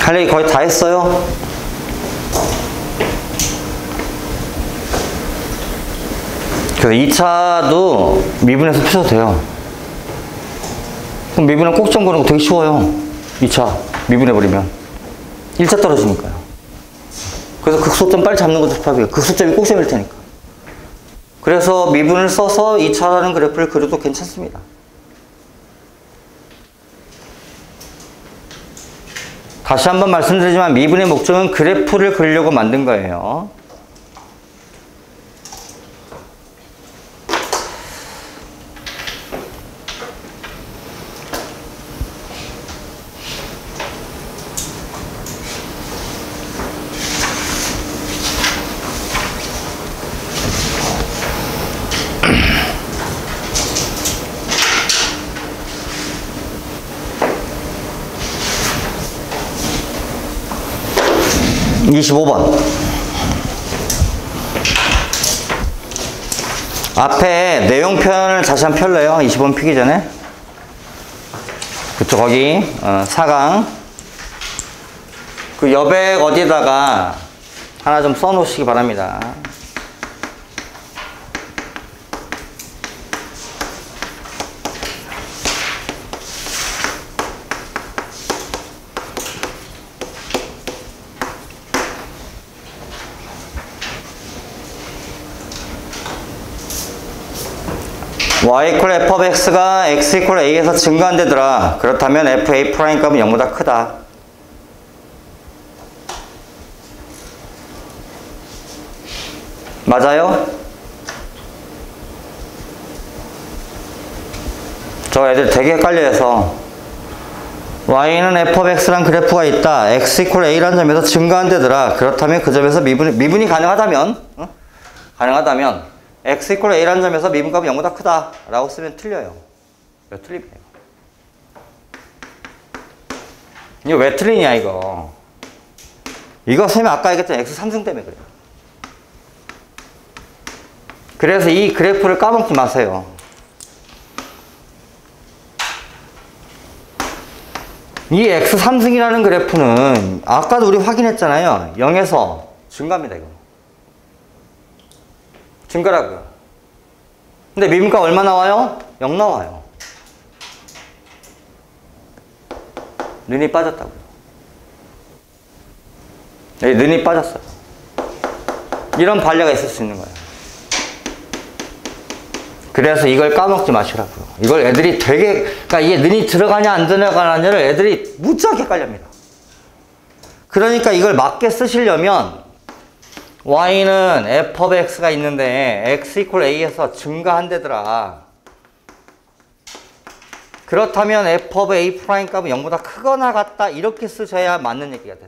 할 얘기 거의 다 했어요. 그래서 2차도 미분해서 푸셔도 돼요. 그럼 미분은 꼭점 거는 거 되게 쉬워요. 2차 미분해버리면 1차 떨어지니까요. 그래서 극소점 빨리 잡는 것도 답이에요. 극소점이 꼭점일 테니까. 그래서 미분을 써서 2차라는 그래프를 그려도 괜찮습니다. 다시 한번 말씀드리지만 미분의 목적은 그래프를 그리려고 만든 거예요. (25번) 앞에 내용 표현을 다시 한번 펼래요. 20번 피기 전에. 그쵸, 거기 4강 그 여백 어디다가 하나 좀 써 놓으시기 바랍니다. y equal f of x가 x equal a에서 증가한대더라. 그렇다면 fa 프라임 값은 0보다 크다. 맞아요? 저 애들 되게 헷갈려해서 y는 f of x란 그래프가 있다. x equal a라는 점에서 증가한대더라. 그렇다면 그 점에서 미분이 가능하다면 x equal a라는 점에서 미분값이 0보다 크다 라고 쓰면 틀려요. 왜 틀립니까? 이거 왜 틀리냐 이거. 이거 쌤이 아까 얘기했던 x 3승 때문에 그래요. 그래서 이 그래프를 까먹지 마세요. 이 x 3승이라는 그래프는 아까도 우리 확인했잖아요. 0에서 증가입니다. 이거 증가라고요. 근데 미분가 얼마 나와요? 0 나와요. 눈이 빠졌다고요. 여기 눈이 빠졌어요. 이런 반려가 있을 수 있는 거예요. 그래서 이걸 까먹지 마시라고요. 이걸 애들이 되게, 그러니까 이게 눈이 들어가냐 안 들어가냐를 애들이 무지하게 헷갈립니다. 그러니까 이걸 맞게 쓰시려면 y는 f of x가 있는데 x equal a에서 증가한대더라. 그렇다면 f of a 프라임 값은 0보다 크거나 같다. 이렇게 쓰셔야 맞는 얘기가 돼요.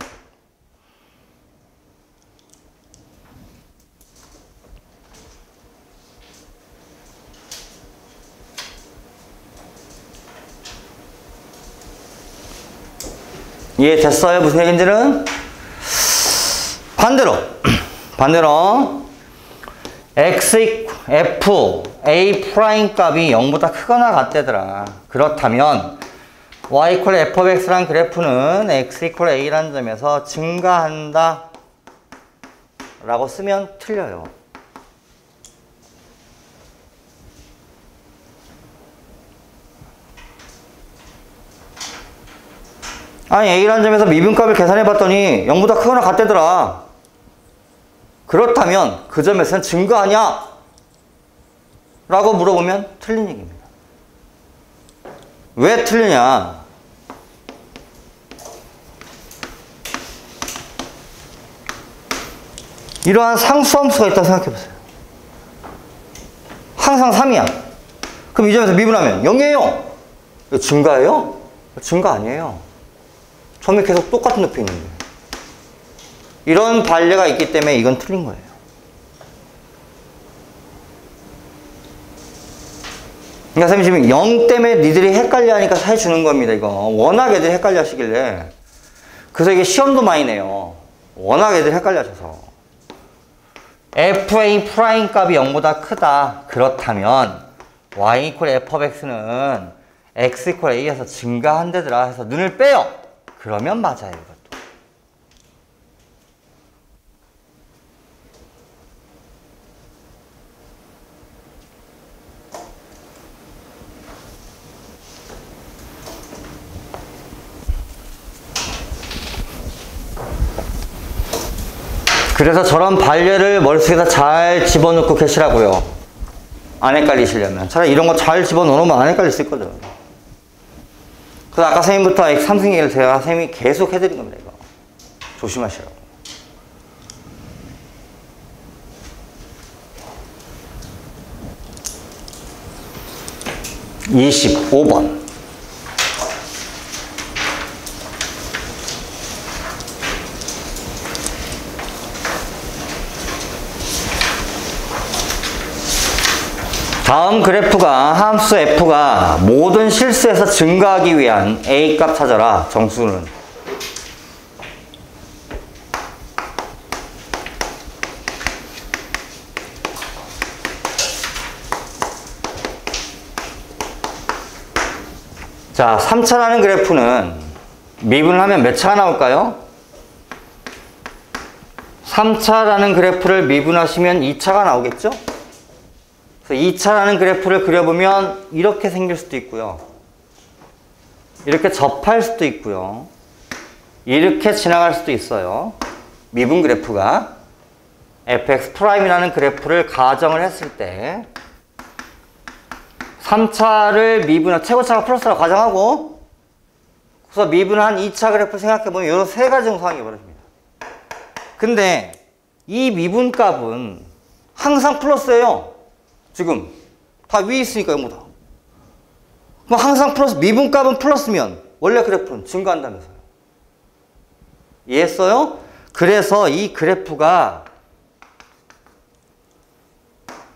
이해됐어요? 무슨 얘기인지는? 반대로 f a 프라임 값이 0보다 크거나 같대더라. 그렇다면 y equal f of x란 그래프는 x equal a라는 점에서 증가한다 라고 쓰면 틀려요. 아니 a라는 점에서 미분값을 계산해 봤더니 0보다 크거나 같대더라. 그렇다면 그 점에서는 증가하냐? 라고 물어보면 틀린 얘기입니다. 왜 틀리냐? 이러한 상수함수가 있다고 생각해 보세요. 항상 3이야. 그럼 이 점에서 미분하면 0이에요. 증가예요? 증가 아니에요. 점이 계속 똑같은 높이에 있는데. 이런 반례가 있기 때문에 이건 틀린 거예요. 그러니까 선생님 지금 0 때문에 니들이 헷갈려 하니까 해주는 겁니다. 이거 워낙 애들이 헷갈려 하시길래. 그래서 이게 시험도 많이 내요. 워낙 애들이 헷갈려 하셔서. fa 프라임 값이 0보다 크다. 그렇다면 y equal f of x는 x equal a에서 증가한대더라 해서 눈을 빼요. 그러면 맞아요. 이것도. 그래서 저런 반례를 머릿속에다 잘 집어넣고 계시라고요. 안 헷갈리시려면. 차라리 이런 거 잘 집어넣으면 안 헷갈릴 수 있거든. 그래서 아까 선생님부터 x 3승 얘기를 제가 선생님이 계속 해드린 겁니다. 이거 조심하시라고. (25번) 다음 그래프가 함수 f가 모든 실수에서 증가하기 위한 a 값 찾아라. 정수는 자, 3차라는 그래프는 미분을 하면 몇 차가 나올까요? 3차라는 그래프를 미분하시면 2차가 나오겠죠? 2차라는 그래프를 그려보면 이렇게 생길 수도 있고요. 이렇게 접할 수도 있고요. 이렇게 지나갈 수도 있어요. 미분 그래프가 fx'이라는 그래프를 가정을 했을 때 3차를 미분한 최고차가 플러스라고 가정하고 그래서 미분한 2차 그래프 생각해보면 이런 세 가지 상황이 벌어집니다. 근데 이 미분값은 항상 플러스예요. 지금 다 위에 있으니까 0보다. 그럼 항상 플러스, 미분값은 플러스면 원래 그래프는 증가한다면서요. 이해했어요? 그래서 이 그래프가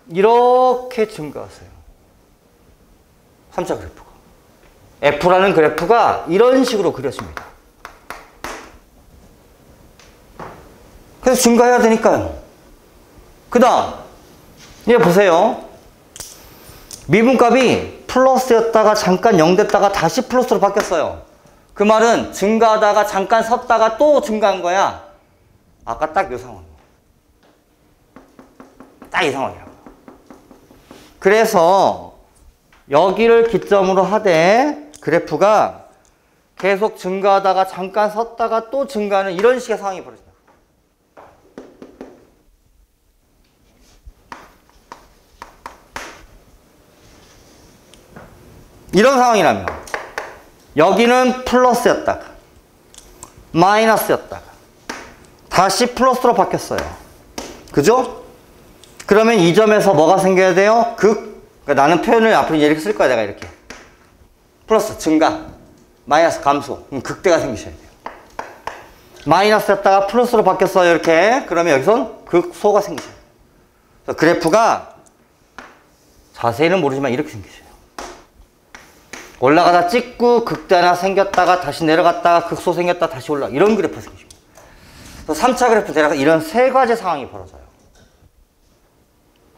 이렇게 증가했어요. 3차 그래프가. F라는 그래프가 이런 식으로 그려집니다. 그래서 증가해야 되니까요. 그 다음 이제 보세요. 미분값이 플러스였다가 잠깐 0 됐다가 다시 플러스로 바뀌었어요. 그 말은 증가하다가 잠깐 섰다가 또 증가한 거야. 아까 딱 이 상황. 딱 이 상황이라고. 그래서 여기를 기점으로 하되 그래프가 계속 증가하다가 잠깐 섰다가 또 증가하는 이런 식의 상황이 벌어진다. 이런 상황이라면 여기는 플러스였다가 마이너스였다가 다시 플러스로 바뀌었어요. 그죠? 그러면 이 점에서 뭐가 생겨야 돼요? 그러니까 나는 표현을 앞으로 이렇게 쓸 거야. 내가 이렇게 플러스 증가 마이너스 감소 극대가 생기셔야 돼요. 마이너스였다가 플러스로 바뀌었어요. 이렇게 그러면 여기선 극소가 생기셔야 돼요. 그래서 그래프가 자세히는 모르지만 이렇게 생기셔요. 올라가다 찍고 극대나 생겼다가 다시 내려갔다가 극소 생겼다 다시 올라 이런 그래프 생깁니다. 그래서 3차 그래프 대략 이런 세 가지 상황이 벌어져요.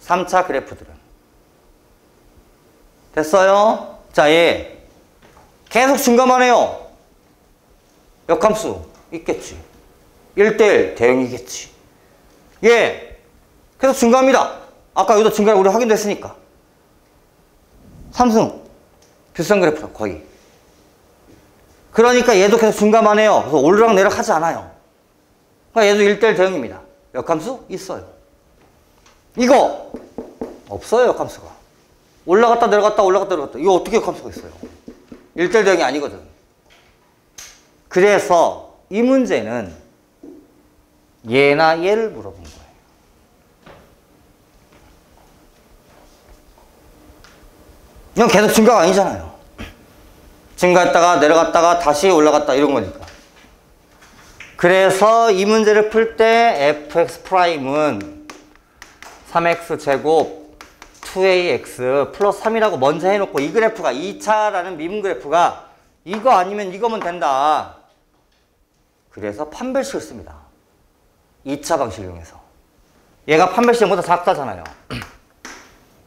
3차 그래프들은. 됐어요? 자, 얘 계속 증가만 해요. 역함수 있겠지. 1대1 대응이겠지. 얘 계속 증가합니다. 아까 여기도 증가를 우리 확인도 했으니까. 삼성 비슷한 그래프다 거의. 그러니까 얘도 계속 증가만 해요. 그래서 오르락 내리락 하지 않아요. 그러니까 얘도 1대1 대응입니다. 역함수 있어요. 이거 없어요. 역함수가. 올라갔다 내려갔다 올라갔다 내려갔다. 이거 어떻게 역함수가 있어요? 1대1 대응이 아니거든. 그래서 이 문제는 얘나 얘를 물어본 거예요. 이건 계속 증가가 아니잖아요. 증가했다가 내려갔다가 다시 올라갔다 이런 거니까. 그래서 이 문제를 풀 때 fx'은 3x제곱 2ax 플러스 3이라고 먼저 해놓고 이 그래프가 2차라는 미분 그래프가 이거 아니면 이거면 된다. 그래서 판별식을 씁니다. 2차 방식을 이용해서. 얘가 판별식보다 작다잖아요.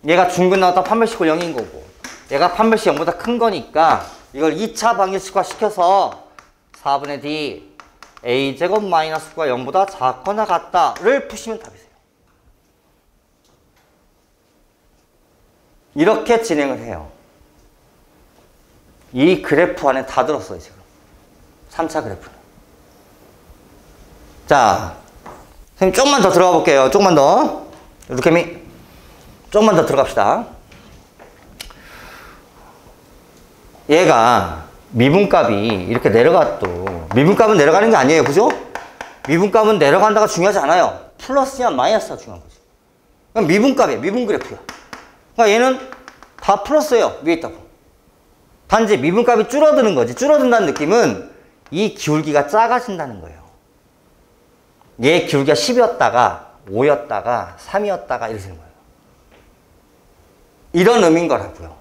얘가 중근 나왔다 판별식을 0인 거고 얘가 판별식 0보다 큰 거니까 이걸 2차 방정식화 시켜서 4분의 d a제곱 마이너스 9가 0보다 작거나 같다를 푸시면 답이세요. 이렇게 진행을 해요. 이 그래프 안에 다 들었어요, 지금. 3차 그래프는. 자, 선생님 조금만 더 들어가 볼게요. 조금만 더. 루케미, 조금만 더 들어갑시다. 얘가 미분값이 이렇게 내려가도 미분값은 내려가는 게 아니에요. 그죠? 미분값은 내려간다가 중요하지 않아요. 플러스냐 마이너스가 중요한 거지. 그럼 미분값이에요. 미분 그래프야. 그러니까 얘는 다 플러스예요. 위에 있다고. 단지 미분값이 줄어드는 거지. 줄어든다는 느낌은 이 기울기가 작아진다는 거예요. 얘 기울기가 10이었다가 5였다가 3이었다가 이렇게 되는 거예요. 이런 의미인 거라고요.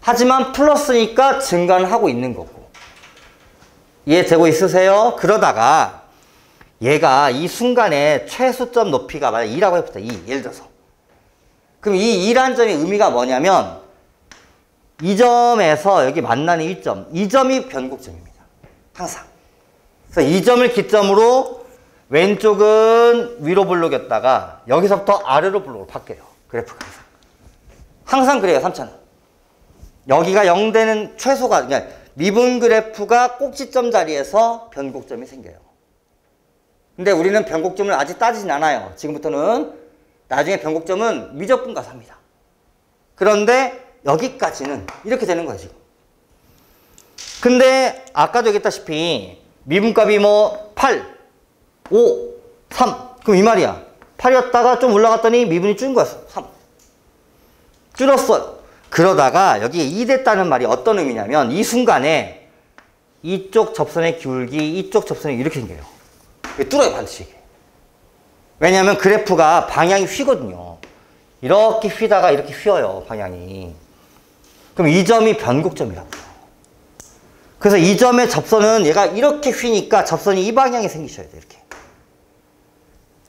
하지만 플러스니까 증가는 하고 있는 거고. 이해되고 있으세요? 그러다가 얘가 이 순간에 최소점 높이가 만약 2라고 해봅시다. 2. 예를 들어서. 그럼 이 2라는 점의 의미가 뭐냐면 이 점에서 여기 만나는 이 점. 이 점이 변곡점입니다. 항상. 그래서 이 점을 기점으로 왼쪽은 위로 블록이었다가 여기서부터 아래로 블록으로 바뀌어요. 그래프가 항상. 항상 그래요. 3차는. 여기가 0 되는 최소가 그러니까 미분 그래프가 꼭지점 자리에서 변곡점이 생겨요. 근데 우리는 변곡점을 아직 따지진 않아요. 지금부터는 나중에 변곡점은 미적분 가서 합니다. 그런데 여기까지는 이렇게 되는 거예요, 지금. 근데 아까도 얘기했다시피 미분값이 뭐 8, 5, 3 그럼 이 말이야. 8이었다가 좀 올라갔더니 미분이 줄은 거였어. 3. 줄었어요. 그러다가 여기 2 됐다는 말이 어떤 의미냐면 이 순간에 이쪽 접선의 기울기, 이쪽 접선이 이렇게 생겨요. 뚫어요, 반드시. 왜냐하면 그래프가 방향이 휘거든요. 이렇게 휘다가 이렇게 휘어요, 방향이. 그럼 이 점이 변곡점이라고요. 그래서 이 점의 접선은 얘가 이렇게 휘니까 접선이 이 방향에 생기셔야 돼요, 이렇게.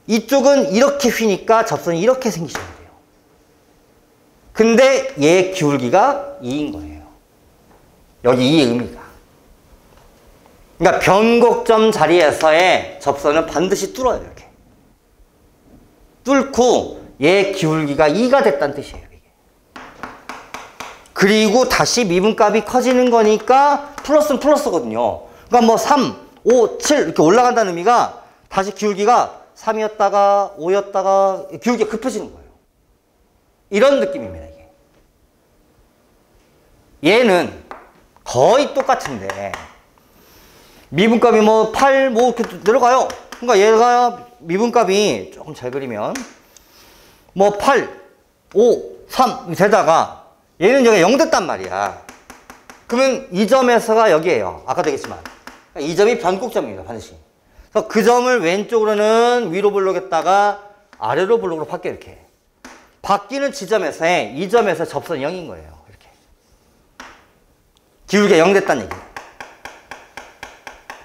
이쪽은 이렇게 휘니까 접선이 이렇게 생기셔야 돼요. 근데 얘의 기울기가 2인 거예요. 여기 2의 의미가. 그러니까 변곡점 자리에서의 접선은 반드시 뚫어요. 이렇게. 뚫고 얘의 기울기가 2가 됐다는 뜻이에요. 이게. 그리고 다시 미분값이 커지는 거니까 플러스는 플러스거든요. 그러니까 뭐 3, 5, 7 이렇게 올라간다는 의미가 다시 기울기가 3이었다가 5였다가 기울기가 급해지는 거예요. 이런 느낌입니다. 이게. 얘는 거의 똑같은데 미분값이 뭐 8, 뭐 이렇게 내려가요. 그러니까 얘가 미분값이 조금 잘 그리면 뭐 8, 5, 3 되다가 얘는 여기 0 됐단 말이야. 그러면 이 점에서가 여기에요. 아까도 얘기했지만 이 점이 변곡점입니다. 반드시. 그래서 그 점을 왼쪽으로는 위로 블록했다가 아래로 블록으로 바뀌어 이렇게. 바뀌는 지점에서의 이 점에서 접선이 0인 거예요. 이렇게. 기울기가 0 됐다는 얘기예요.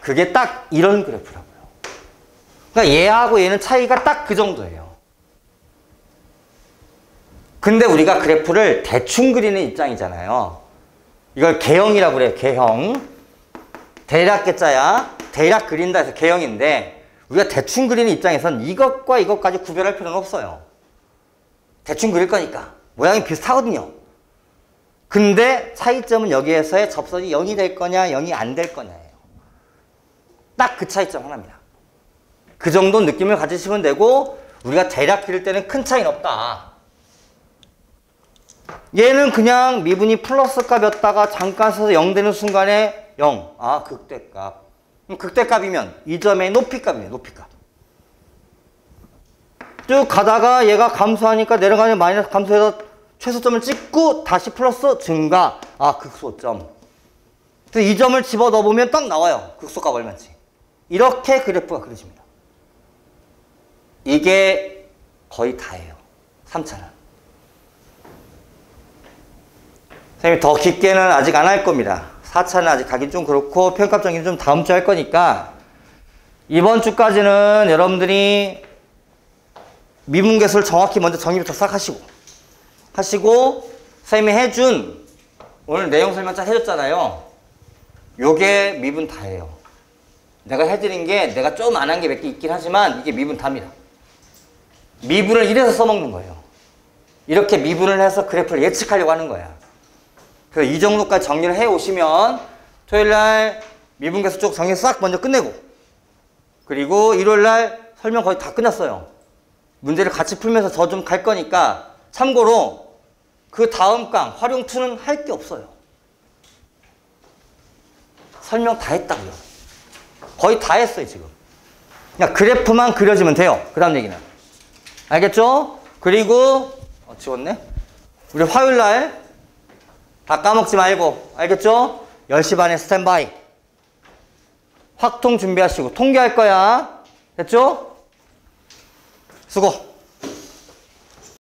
그게 딱 이런 그래프라고요. 그러니까 얘하고 얘는 차이가 딱 그 정도예요. 근데 우리가 그래프를 대충 그리는 입장이잖아요. 이걸 개형이라고 그래요. 개형. 대략 개자야. 대략 그린다 해서 개형인데 우리가 대충 그리는 입장에선 이것과 이것까지 구별할 필요는 없어요. 대충 그릴 거니까. 모양이 비슷하거든요. 근데 차이점은 여기에서의 접선이 0이 될 거냐 0이 안 될 거냐예요. 딱 그 차이점 하나입니다. 그 정도 느낌을 가지시면 되고 우리가 대략 그릴 때는 큰 차이는 없다. 얘는 그냥 미분이 플러스 값이었다가 잠깐 서서 0 되는 순간에 0. 아, 극대값. 극대값이면 이 점의 높이값이에요. 높이값. 쭉 가다가 얘가 감소하니까 내려가는 마이너스 감소해서 최소점을 찍고 다시 플러스 증가. 아, 극소점. 그래서 이 점을 집어넣어 보면 딱 나와요. 극소값 얼마인지. 이렇게 그래프가 그려집니다. 이게 거의 다예요. 3차는. 선생님이 더 깊게는 아직 안 할 겁니다. 4차는 아직 가긴 좀 그렇고 평값 정리는 좀 다음 주에 할 거니까 이번 주까지는 여러분들이 미분계수를 정확히 먼저 정리부터 싹 하시고 선생님이 해준 오늘 내용 설명 잘 해줬잖아요. 요게 미분 다예요. 내가 해드린 게 내가 좀 안 한 게 몇 개 있긴 하지만 이게 미분 다입니다. 미분을 이래서 써먹는 거예요. 이렇게 미분을 해서 그래프를 예측하려고 하는 거야. 그래서 이 정도까지 정리를 해 오시면 토요일날 미분계수 쪽 정리 싹 먼저 끝내고 그리고 일요일날 설명 거의 다 끝났어요. 문제를 같이 풀면서 저 좀 갈 거니까 참고로 그 다음 강 활용2는 할 게 없어요. 설명 다 했다고요. 거의 다 했어요 지금. 그냥 그래프만 그려지면 돼요. 그 다음 얘기는. 알겠죠? 그리고 지웠네. 우리 화요일날 다 까먹지 말고 알겠죠? 10시 반에 스탠바이. 확통 준비하시고 통계할 거야. 됐죠? 수고.